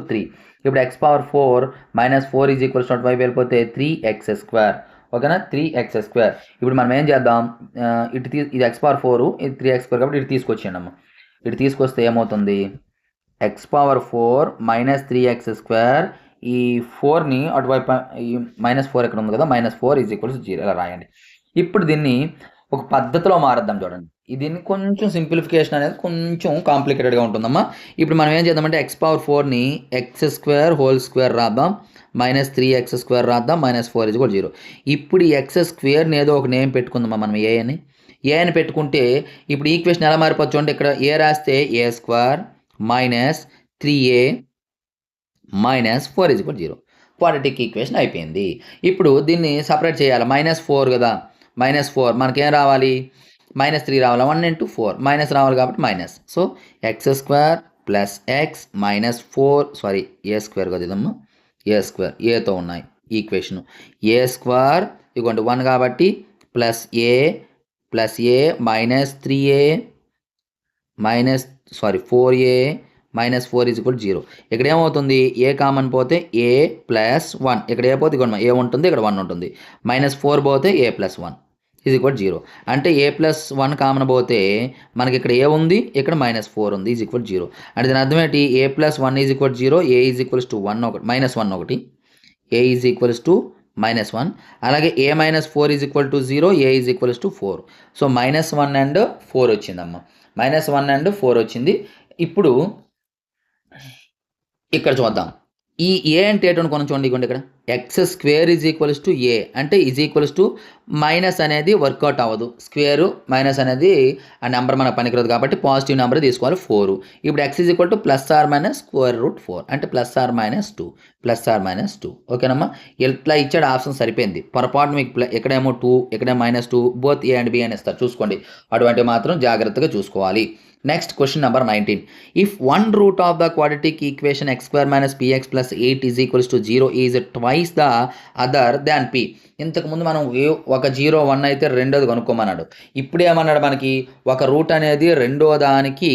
3. ఇప్పుడు x⁴ - 4 అటువైపు వెళ్ళిపోతే 3x². ఓకేనా, 3x². ఇప్పుడు మనం ఏం చేద్దాం, ఇది x⁴, ఇది 3x² కాబట్టి ఇటు తీసుకొచ్చేయండి అమ్మ. ఇటు తీసుకొస్తే ఏమవుతుంది, x⁴ - 3x², ఈ 4ని అటువైపు, ఈ -4 ఎక్కడ ఉంది కదా, -4 = 0 ఇలా రాయండి. ఇప్పుడు దీన్ని ఒక పద్ధతిలో మారుద్దాం చూడండి. దీన్ని కొంచెం సింప్లిఫికేషన్ అనేది కొంచెం కాంప్లికేటెడ్గా ఉంటుందమ్మా. ఇప్పుడు మనం ఏం చేద్దామంటే x⁴ని x² రాద్దాం, -3x² రాద్దాం, -4 = 0. ఇప్పుడు ఈ x²ని ఏదో ఒక నేమ్ పెట్టుకుందామా మనం, ఏ అని పెట్టుకుంటే ఇప్పుడు ఈక్వేషన్ ఎలా మారిపోవచ్చు అంటే, ఇక్కడ ఏ రాస్తే a² - 3a - 4 = 0. క్వాడ్రాటిక్ ఈక్వేషన్ అయిపోయింది. ఇప్పుడు దీన్ని సపరేట్ చేయాలి. -4 కదా, -4 మనకేం రావాలి, -3 రావాలి. 1 × 4 మైనస్ రావాలి కాబట్టి minus. So x² + x -4 a² కదా ఇదమ్మా, a² ఏతో ఉన్నాయి ఈక్వేషను. a² ఇదిగోండి 1 కాబట్టి +a -3a 4a -4 = 0. ఇక్కడ ఏమవుతుంది, ఏ కామన్ పోతే a + 1, ఇక్కడ ఏ పోతే ఇదిగోండి ఏ ఉంటుంది, ఇక్కడ 1 ఉంటుంది. -4 పోతే a + 1 = 0. అంటే a + 1 కామన్ పోతే మనకి ఇక్కడ ఏ ఉంది, ఇక్కడ -4 ఉంది, = 0. అంటే దీని అర్థం ఏంటి, a + 1 = 0, a = -1 ఒకటి, a = -1. అలాగే a - 4 = 0, a = 4. సో -1 అండ్ 4 వచ్చిందమ్మా. -1 అండ్ 4 వచ్చింది. ఇప్పుడు ఇక్కడ చూద్దాం. ఈ ఏ అంటే ఏంటో కొంచెం చూడండి. ఇగోండి ఇక్కడ x² = a అంటే మైనస్ అనేది వర్కౌట్ అవ్వదు. స్క్వేరు మైనస్ అనేది ఆ నెంబర్ మనకు పనికిరాదు కాబట్టి పాజిటివ్ నెంబర్ తీసుకోవాలి 4. ఇప్పుడు x =+or-√4 అంటే +or-2 ఓకేనమ్మా. ఇట్లా ఇచ్చాడు ఆప్షన్ సరిపోయింది. పొరపాటు మీకు ఎక్కడేమో 2 ఇక్కడేమో -2 బోత్ ఏ అండ్ బి అని ఇస్తారు చూసుకోండి. అటువంటి మాత్రం జాగ్రత్తగా చూసుకోవాలి. Next question number 19. If one root of the quadratic equation x² - px + 8 = 0 is twice the other than p. ఇంతకుముందు మనం ఒక 0 1 అయితే రెండోది కనుక్కోమన్నాడు. ఇప్పుడు ఏమన్నాడు మనకి ఒక రూట్ అనేది రెండో దానికి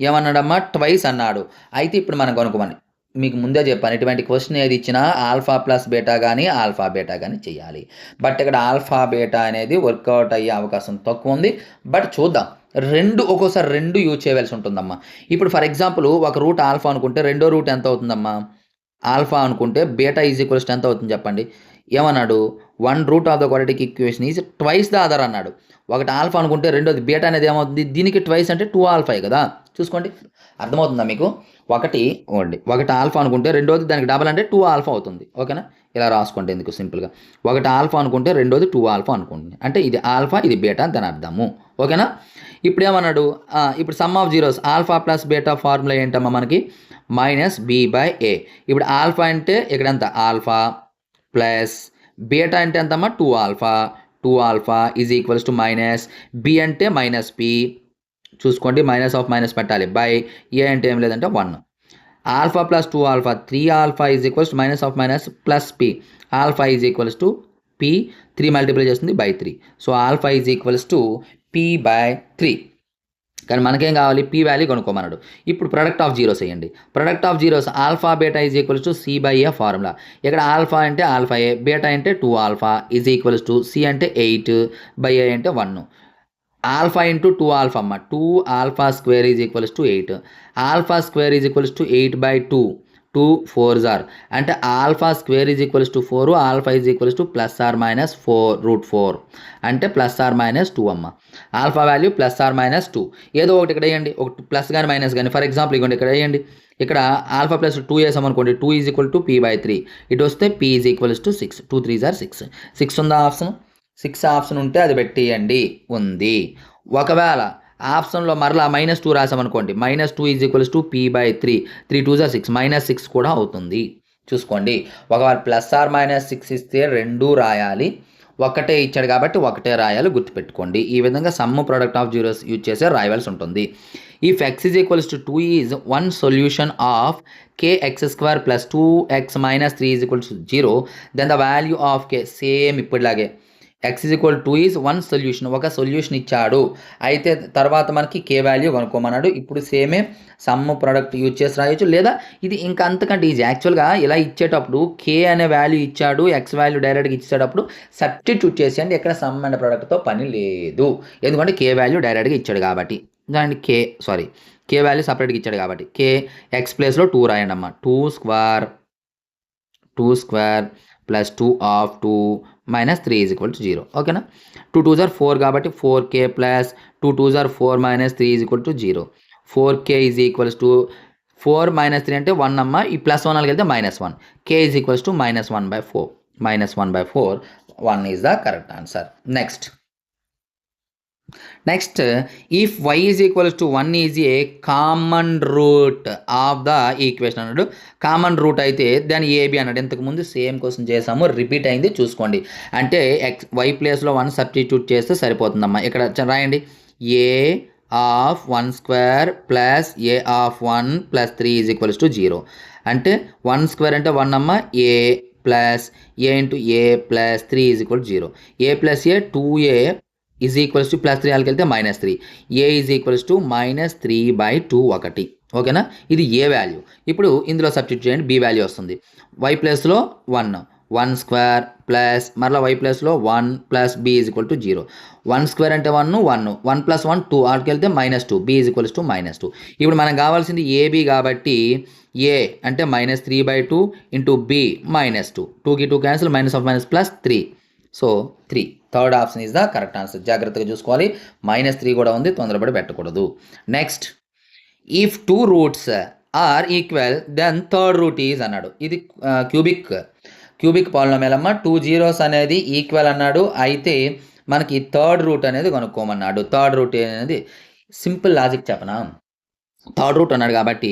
ఏమన్నాడమ్మా ట్వైస్ అన్నాడు. అయితే ఇప్పుడు మనం కనుక్కోమని మీకు ముందే చెప్పాను. ఇటువంటి క్వశ్చన్ ఏది ఇచ్చినా ఆల్ఫా ప్లస్ బీటా కానీ ఆల్ఫా బీటా కానీ చేయాలి. బట్ ఇక్కడ ఆల్ఫా బీటా అనేది వర్కౌట్ అయ్యే అవకాశం తక్కువ ఉంది. బట్ చూద్దాం. ఒక్కోసారి రెండు యూజ్ చేయవలసి ఉంటుందమ్మా. ఇప్పుడు ఫర్ ఎగ్జాంపుల్ ఒక రూట్ ఆల్ఫా అనుకుంటే రెండో రూట్ ఎంత అవుతుందమ్మా? ఆల్ఫా అనుకుంటే బీటా = ఎంత అవుతుంది చెప్పండి? ఏమన్నాడు? One root of the quadratic equation is twice the other అన్నాడు. ఒకటి ఆల్ఫా అనుకుంటే రెండోది బీటా అనేది ఏమవుతుంది? దీనికి ట్వైస్ అంటే 2 ఆల్ఫాయే కదా. చూసుకోండి, అర్థమవుతుందా మీకు? ఒకటి ఆల్ఫా అనుకుంటే రెండోది దానికి డబల్ అంటే 2 ఆల్ఫా అవుతుంది. ఓకేనా? ఇలా రాసుకోండి ఎందుకు సింపుల్గా. ఒకటి ఆల్ఫా అనుకుంటే రెండోది 2 ఆల్ఫా అనుకోండి. అంటే ఇది ఆల్ఫా ఇది బీటా అని దాని అర్థము. ఓకేనా? ఇప్పుడు ఏమన్నాడు? ఇప్పుడు some of zeros alpha plus beta formula ఏంటమ్మా మనకి? -b/a. ఇప్పుడు ఆల్ఫా అంటే ఇక్కడ ఎంత? ఆల్ఫా ప్లస్ బీటా అంటే ఎంతమ్మా? 2 ఆల్ఫా. 2 ఆల్ఫా = మైనస్ బి అంటే -p. చూసుకోండి, మైనస్ పెట్టాలి. బై ఏ అంటే ఏం లేదంటే 1. Alpha plus 2 alpha 3 alpha =- plus p. Alpha p 3 multiply చేస్తుంది బై 3. So alpha p/3. కానీ మనకేం కావాలి? p వాల్యూ కనుక్కోమన్నాడు. ఇప్పుడు ప్రొడక్ట్ ఆఫ్ జీరోస్ వేయండి. Product of zeros alpha beta c/a formula. ఇక్కడ ఆల్ఫా అంటే ఆల్ఫా ఏ, బీటా అంటే 2 ఆల్ఫా c అంటే 8/a అంటే 1. ఆల్ఫా ఇంటూ 2 ఆల్ఫా అమ్మ. 2 alpha square = 8. Alpha square = 8/2. 2 4s are అంటే ఆల్ఫా స్క్వేర్ = 4, ఆల్ఫా +or-4√4 అంటే +or-2 అమ్మ. ఆల్ఫా వాల్యూ +or-2 ఏదో ఒకటి ఇక్కడ వేయండి. ఒకటి ప్లస్ కానీ మైనస్ కానీ. ఫర్ ఎగ్జాంపుల్ ఇవ్వండి ఇక్కడ వేయండి. ఇక్కడ ఆల్ఫా + 2 వేసామనుకోండి. 2 = p/3. ఇటు వస్తే p = 6. 2 3s are 6. 6 ఉందా ఆప్షన్? 6 ఆప్షన్ ఉంటే అది పెట్టేయండి. ఉంది. ఒకవేళ ఆప్షన్లో మరలా -2 రాసామనుకోండి. -2 = p/3. 3 2s are 6. -6 కూడా అవుతుంది. చూసుకోండి, ఒకవేళ +or-6 ఇస్తే రెండు రాయాలి. ఒకటే ఇచ్చాడు కాబట్టి ఒకటే రాయాలి, గుర్తుపెట్టుకోండి. ఈ విధంగా sum product of zeros use చేసే రాయవలసి ఉంటుంది. If x = 2 is one solution of kx² + 2x - 3 = 0 then the value of k. Same ఇప్పటిలాగే x = 2 ఈజ్ వన్ సొల్యూషన్. ఒక సొల్యూషన్ ఇచ్చాడు. అయితే తర్వాత మనకి k వాల్యూ కనుక్కోమన్నాడు. ఇప్పుడు సేమే సమ్ ప్రోడక్ట్ యూజ్ చేసి రాయొచ్చు. లేదా ఇది ఇంకా అంతకంటే ఈజీ. యాక్చువల్గా ఇలా ఇచ్చేటప్పుడు k అనే వాల్యూ ఇచ్చాడు, x వాల్యూ డైరెక్ట్గా ఇచ్చేటప్పుడు సబ్స్టిట్యూట్ చేసేయండి. ఎక్కడ సమ్ అండ్ ప్రోడక్ట్తో పని లేదు. ఎందుకంటే k వాల్యూ డైరెక్ట్గా ఇచ్చాడు కాబట్టి. దాన్ని k వాల్యూ సపరేట్గా ఇచ్చాడు కాబట్టి k x ప్లేస్లో 2 రాయండి అమ్మ. 2² + 2 ఆఫ్ 2 - 3 = 0. ఓకేనా? 2 2s are 4 కాబట్టి 4k + 2 2s are 4 - 3 = 0. 4k = 4 - 3 అంటే 1 అమ్మ. ఈ +1 వెళ్తే -1. k = -1/4. -1/4. 1 is the correct answer. Next if y = 1 is a common route of the equation అన్నాడు. కామన్ రూట్ అయితే దాని ఏబి అన్నాడు. ఇంతకుముందు సేమ్ క్వశ్చన్ చేసాము, రిపీట్ అయింది చూసుకోండి. అంటే y ప్లేస్లో 1 సబ్స్టిట్యూట్ చేస్తే సరిపోతుందమ్మా. ఇక్కడ రాయండి a/1² + a/1 + 3 = 0. అంటే 1² అంటే 1 అమ్మ. a + a × a + 3 = 0. a + a 2a +3 వెళ్తే -3. a -3/2 1. ఓకేనా? ఇది ఏ వాల్యూ. ఇప్పుడు ఇందులో సబ్స్టిట్యూట్ చేయండి, బి వాల్యూ వస్తుంది. y ప్లేస్లో 1, 1 స్క్వేర్ ప్లస్ మరలా y ప్లస్లో 1 plus b is equal to 0. 1 square అంటే 1 1 1 ప్లస్ 1 2 ఆడికి వెళ్తే -2 b ఈజ్ ఈక్వల్స్ టు -2. ఇప్పుడు మనకు కావాల్సింది ఏబి కాబట్టి a అంటే -3/2 ఇంటూ b -2. 2కి 2 cancel -of +3. So 3. Third option is the correct answer. జాగ్రత్తగా చూసుకోవాలి. -3 కూడా ఉంది, తొందరపడి పెట్టకూడదు. Next, if 2 roots are equal then third root is అన్నాడు. ఇది క్యూబిక్ పాలినామియల్ అమ్మ. 2 జీరోస్ అనేది ఈక్వల్ అన్నాడు. అయితే మనకి థర్డ్ రూట్ అనేది కనుక్కోమన్నాడు. థర్డ్ రూట్ అనేది సింపుల్ లాజిక్ చెప్పనా, థర్డ్ రూట్ అన్నాడు కాబట్టి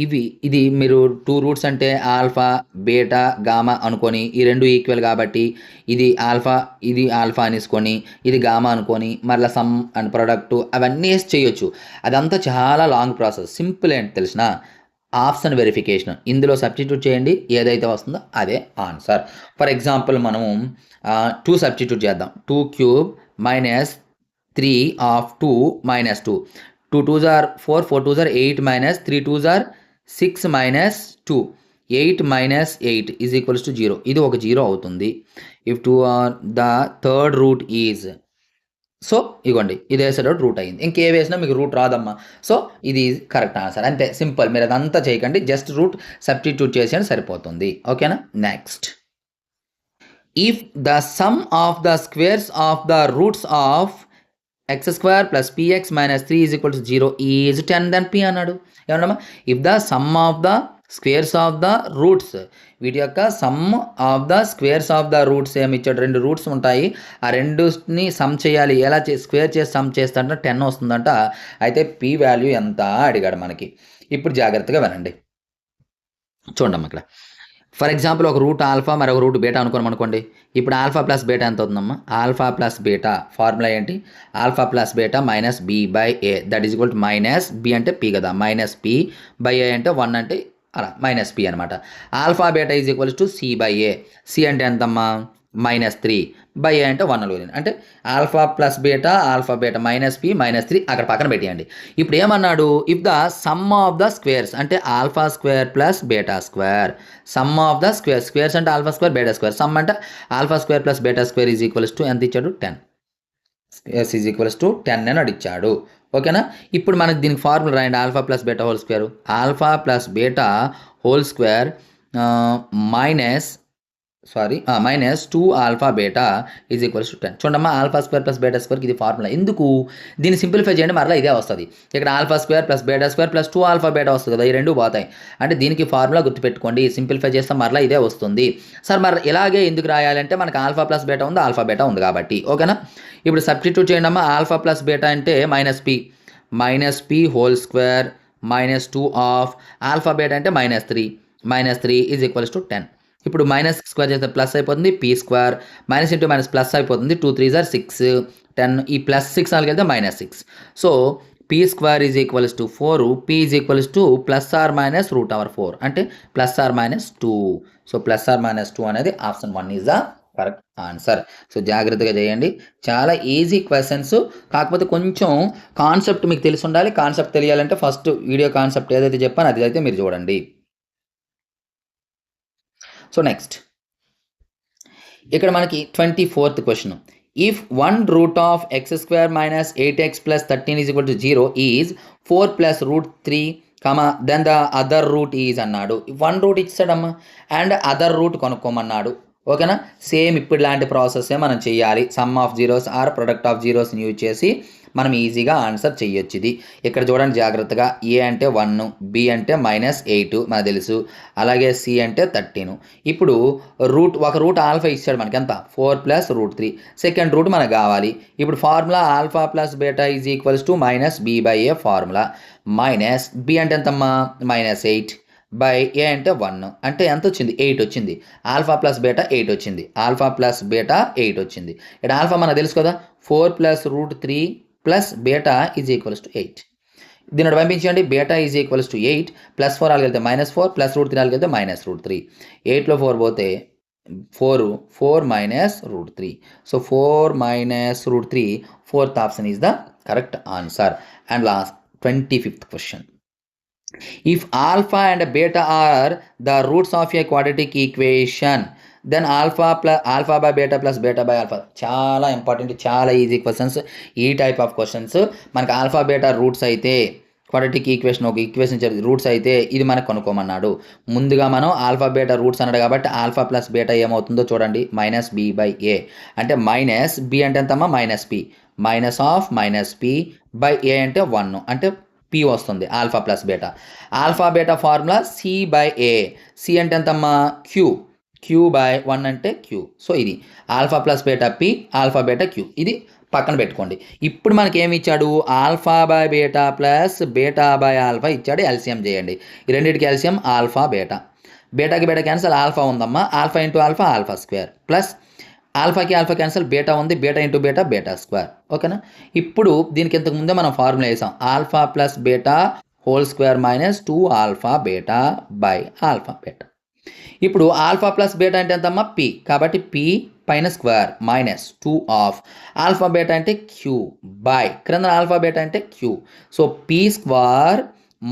ఇది మీరు 2 రూట్స్ అంటే ఆల్ఫా బీటా గామా అనుకొని ఈ రెండు ఈక్వల్ కాబట్టి ఇది ఆల్ఫా అనేసుకొని ఇది గామా అనుకొని మరలా సమ్ అండ్ ప్రొడక్ట్ అవన్నీ వేసి చేయొచ్చు. అదంతా చాలా లాంగ్ ప్రాసెస్. సింపుల్ ఏంటి తెలిసిన, ఆప్షన్ వెరిఫికేషన్. ఇందులో సబ్స్టిట్యూట్ చేయండి, ఏదైతే వస్తుందో అదే ఆన్సర్. ఫర్ ఎగ్జాంపుల్ మనము 2 సబ్స్టిట్యూట్ చేద్దాం. 2 cube -3 of 2 -2. 2 2s are 4, 4 2s are 8 minus 3 2s are 6 minus 2. 8 minus 8 is equals to 0. ఇది ఒక 0 అవుతుంది. If 2 the third root is, so ఇగోండి ఇది వేసేటప్పుడు రూట్ అయింది. ఇంకే వేసినా మీకు రూట్ రాదమ్మా. సో ఇది కరెక్ట్ ఆన్సర్. అంతే, సింపుల్. మీరు అదంతా చేయకండి, జస్ట్ రూట్ సబ్స్టిట్యూట్ చేసేయండి సరిపోతుంది. ఓకేనా. Next, if the sum of the squares of the roots of x square plus px minus 3 is equal to 0 is 10 then p అన్నాడు. ఏమన్నా, if the sum of the squares of the roots, వీటి యొక్క sum of the squares of the roots ఏమి ఇచ్చాడు, 2 రూట్స్ ఉంటాయి. ఆ రెండుని సమ్ చేయాలి. ఎలా స్క్వేర్ చేసి సమ్ చేస్తాడంటే 10 వస్తుందంట. అయితే p వాల్యూ ఎంత అడిగాడు మనకి. ఇప్పుడు జాగ్రత్తగా వినండి, చూడమ్మా. ఇక్కడ ఫర్ ఎగ్జాంపుల్ ఒక రూట్ ఆల్ఫా మరొక రూట్ బీటా అనుకోండి. ఇప్పుడు ఆల్ఫా ప్లస్ బీటా ఎంత అవుతుందమ్మా, ఆల్ఫా ప్లస్ బీటా ఫార్ములా ఏంటి, alpha plus beta minus b/a that is equal to minus b అంటే p కదా, -p/a అంటే 1 అంటే అలా -p అనమాట. Alpha beta is equals to c/a. c అంటే ఎంతమ్మా, -3/a అంటే 1 అంటే ఆల్ఫా ప్లస్ బీటా -p -3 అక్కడ పక్కన పెట్టేయండి. ఇప్పుడు ఏమన్నాడు, if the sum of the squares అంటే alpha square plus beta square, sum of the squares అంటే alpha square beta square, sum అంటే alpha square plus beta square is equals to ఎంత ఇచ్చాడు, 10. s ఈజ్ ఈక్వల్స్ టు 10 అని అడిచాడు. ఓకేనా. ఇప్పుడు మనకి దీనికి ఫార్ములా రాయండి, alpha plus beta whole square, alpha plus beta whole square -2 alpha beta is equals to 10. చూడమ్మా, ఆల్ఫా స్క్వేర్ ప్లస్ బీటా స్క్వేర్కి ఇది ఫార్ములా. ఎందుకు దీన్ని సింప్లిఫై చేయండి, మరలా ఇదే వస్తుంది. ఇక్కడ alpha square plus beta square plus 2 alpha beta వస్తుంది కదా, ఈ రెండు పోతాయి. అంటే దీనికి ఫార్ములా గుర్తుపెట్టుకోండి, సింప్లిఫై చేస్తే మరలా ఇదే వస్తుంది. సార్ మరి ఇలాగే ఎందుకు రాయాలంటే మనకి ఆల్ఫా ప్లస్ బీటా ఉంది, ఆల్ఫా బీటా ఉంది కాబట్టి. ఓకేనా. ఇప్పుడు సబ్స్టిట్యూట్ చేయండి అమ్మా. ఆల్ఫా ప్లస్ బీటా అంటే -p whole square -2 of alpha beta అంటే -3 ఈజ్ ఈక్వల్స్ టు 10. ఇప్పుడు మైనస్ స్క్వేర్ చేస్తే ప్లస్ అయిపోతుంది, p square minus into minus plus అయిపోతుంది, 2 3s are 6 10, ఈ +6 నాలుగు వెళ్తే -6. So p square is equals to 4, p is equals to +or-√4 అంటే +or-2. సో +or-2 అనేది option 1 is the correct answer. So జాగ్రత్తగా చేయండి, చాలా ఈజీ క్వశ్చన్స్. కాకపోతే కొంచెం కాన్సెప్ట్ మీకు తెలిసి ఉండాలి. కాన్సెప్ట్ తెలియాలంటే ఫస్ట్ వీడియో కాన్సెప్ట్ ఏదైతే చెప్పానో అది అయితే మీరు చూడండి. సో నెక్స్ట్, ఇక్కడ మనకి 24th question. If 1 root of x square minus 8x plus 13 is equal to 0 is 4 plus √3, then the other root is అన్నాడు. 1 రూట్ ఇచ్చాడమ్మా అండ్ అదర్ రూట్ కనుక్కోమన్నాడు. ఓకేనా. సేమ్ ఇప్పుడు లాంటి ప్రాసెస్ మనం చేయాలి. Sum of zeros or product of జీరోస్ని యూజ్ చేసి మనం ఈజీగా ఆన్సర్ చేయొచ్చు. ఇది ఇక్కడ చూడండి జాగ్రత్తగా. ఏ అంటే 1, బి అంటే -8 మనకు తెలుసు, అలాగే సి అంటే 13. ఇప్పుడు ఒక రూట్ ఆల్ఫా ఇచ్చాడు మనకి, ఎంత 4 ప్లస్ √3. సెకండ్ రూట్ మనకు కావాలి. ఇప్పుడు formula alpha plus beta is equals to -b/a formula. B అంటే ఎంతమ్మా -8 బై ఏ అంటే 1 అంటే ఎంత వచ్చింది, 8 వచ్చింది. ఆల్ఫా ప్లస్ బీటా 8 వచ్చింది, ఆల్ఫా ప్లస్ బీటా 8 వచ్చింది. ఇక్కడ ఆల్ఫా మనకు తెలుసు కదా, 4 plus √3 plus beta is equals to 8. దీన్ని పంపించండి. బీటా ఈజ్ ఈక్వల్స్ టు 8 +4 వెళ్తే -4 ప్లస్ √3 వెళ్తే -√3. 8లో 4 పోతే 4 -√3. So 4 -√3 fourth option is the correct answer. And last 25th question. If alpha and beta are the roots of a quadratic equation, then alpha by beta plus beta by alpha. చాలా ఇంపార్టెంట్, చాలా ఈజీ క్వశ్చన్స్. ఈ టైప్ ఆఫ్ క్వశ్చన్స్ మనకి ఆల్ఫా బీటా రూట్స్ అయితే క్వాడ్రాటిక్ ఈక్వేషన్ ఒక ఈక్వేషన్ రూట్స్ అయితే ఇది మనకు కనుక్కోమన్నాడు. ముందుగా మనం ఆల్ఫా బీటా రూట్స్ అన్నాడు కాబట్టి ఆల్ఫా ప్లస్ బీటా ఏమవుతుందో చూడండి, మైనస్ బి బై ఏ. అంటే మైనస్ బి అంటే ఎంతమ్మా, minus p, minus of minus p by a అంటే 1, అంటే పి వస్తుంది alpha plus beta. Alpha beta formula c by a. C అంటే ఎంతమ్మా, క్యూ, క్యూ బై 1 అంటే క్యూ. సో ఇది alpha plus beta p, alpha beta q, ఇది పక్కన పెట్టుకోండి. ఇప్పుడు మనకి ఏమి ఇచ్చాడు, alpha by beta plus beta by alpha ఇచ్చాడు. ఎల్సిఎం చేయండి, ఈ రెండింటికి ఎల్సిఎం ఆల్ఫా బీటా. బీటాకి బీటా క్యాన్సల్, ఆల్ఫా ఉందమ్మా, alpha into alpha alpha square, plus ఆల్ఫాకి ఆల్ఫా క్యాన్సల్, బీటా ఉంది, beta into beta beta square. ఓకేనా. ఇప్పుడు దీనికి ఇంతకు ముందే మనం ఫార్ములా వేసాం, alpha plus beta whole square minus 2 alpha beta by alpha beta. ఇప్పుడు ఆల్ఫా ప్లస్ బీటా అంటే ఎంతమ్మా, పి, కాబట్టి పి పైన square minus 2 of alpha beta అంటే క్యూ బై క్రింద ఆల్ఫా బీటా అంటే q. So p square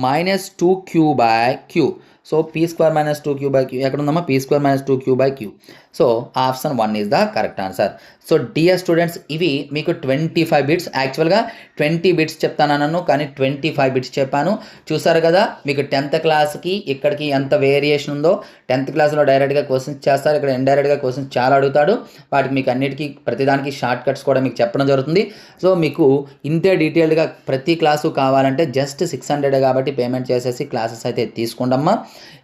minus 2 q by q. So P square minus 2 q by q ఎక్కడ ఉందమ్మా, p square minus 2 q by q. So option 1 is the correct answer. So dear students, ఇవి మీకు 25 బిట్స్, యాక్చువల్గా 20 బిట్స్ చెప్తానన్నాను కానీ 25 బిట్స్ చెప్పాను. చూసారు కదా మీకు 10th క్లాస్కి ఇక్కడికి ఎంత వేరియేషన్ ఉందో. 10th క్లాస్లో డైరెక్ట్గా క్వశ్చన్స్ చేస్తారు, ఇక్కడ ఇండైరెక్ట్గా క్వశ్చన్స్ చాలా అడుగుతాడు. వాటికి మీకు అన్నిటికీ ప్రతిదానికి షార్ట్ కట్స్ కూడా మీకు చెప్పడం జరుగుతుంది. సో మీకు ఇంతే డీటెయిల్డ్గా ప్రతి క్లాసు కావాలంటే జస్ట్ 600 కాబట్టి పేమెంట్ చేసేసి క్లాసెస్ అయితే తీసుకోండమ్మా.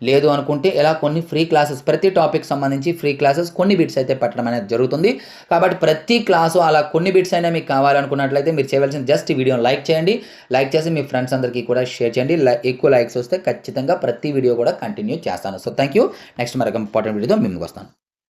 లేదు అనుకుంటే ఇలా కొన్ని ఫ్రీ క్లాసెస్, ప్రతి టాపిక్ సంబంధించి ఫ్రీ క్లాసెస్ కొన్ని బిట్స్ అయితే పెట్టడం అనేది జరుగుతుంది. కాబట్టి ప్రతి క్లాసు అలా కొన్ని బిట్స్ అయినా మీకు కావాలనుకున్నట్లయితే మీరు చేయవలసిన జస్ట్ ఈ వీడియోని లైక్ చేయండి. లైక్ చేసి మీ ఫ్రెండ్స్ అందరికీ కూడా షేర్ చేయండి. ఎక్కువ లైక్స్ వస్తే ఖచ్చితంగా ప్రతి వీడియో కూడా కంటిన్యూ చేస్తాను. So thank you. నెక్స్ట్ మరొక ఇంపార్టెంట్ వీడియోతో మేము వస్తాను.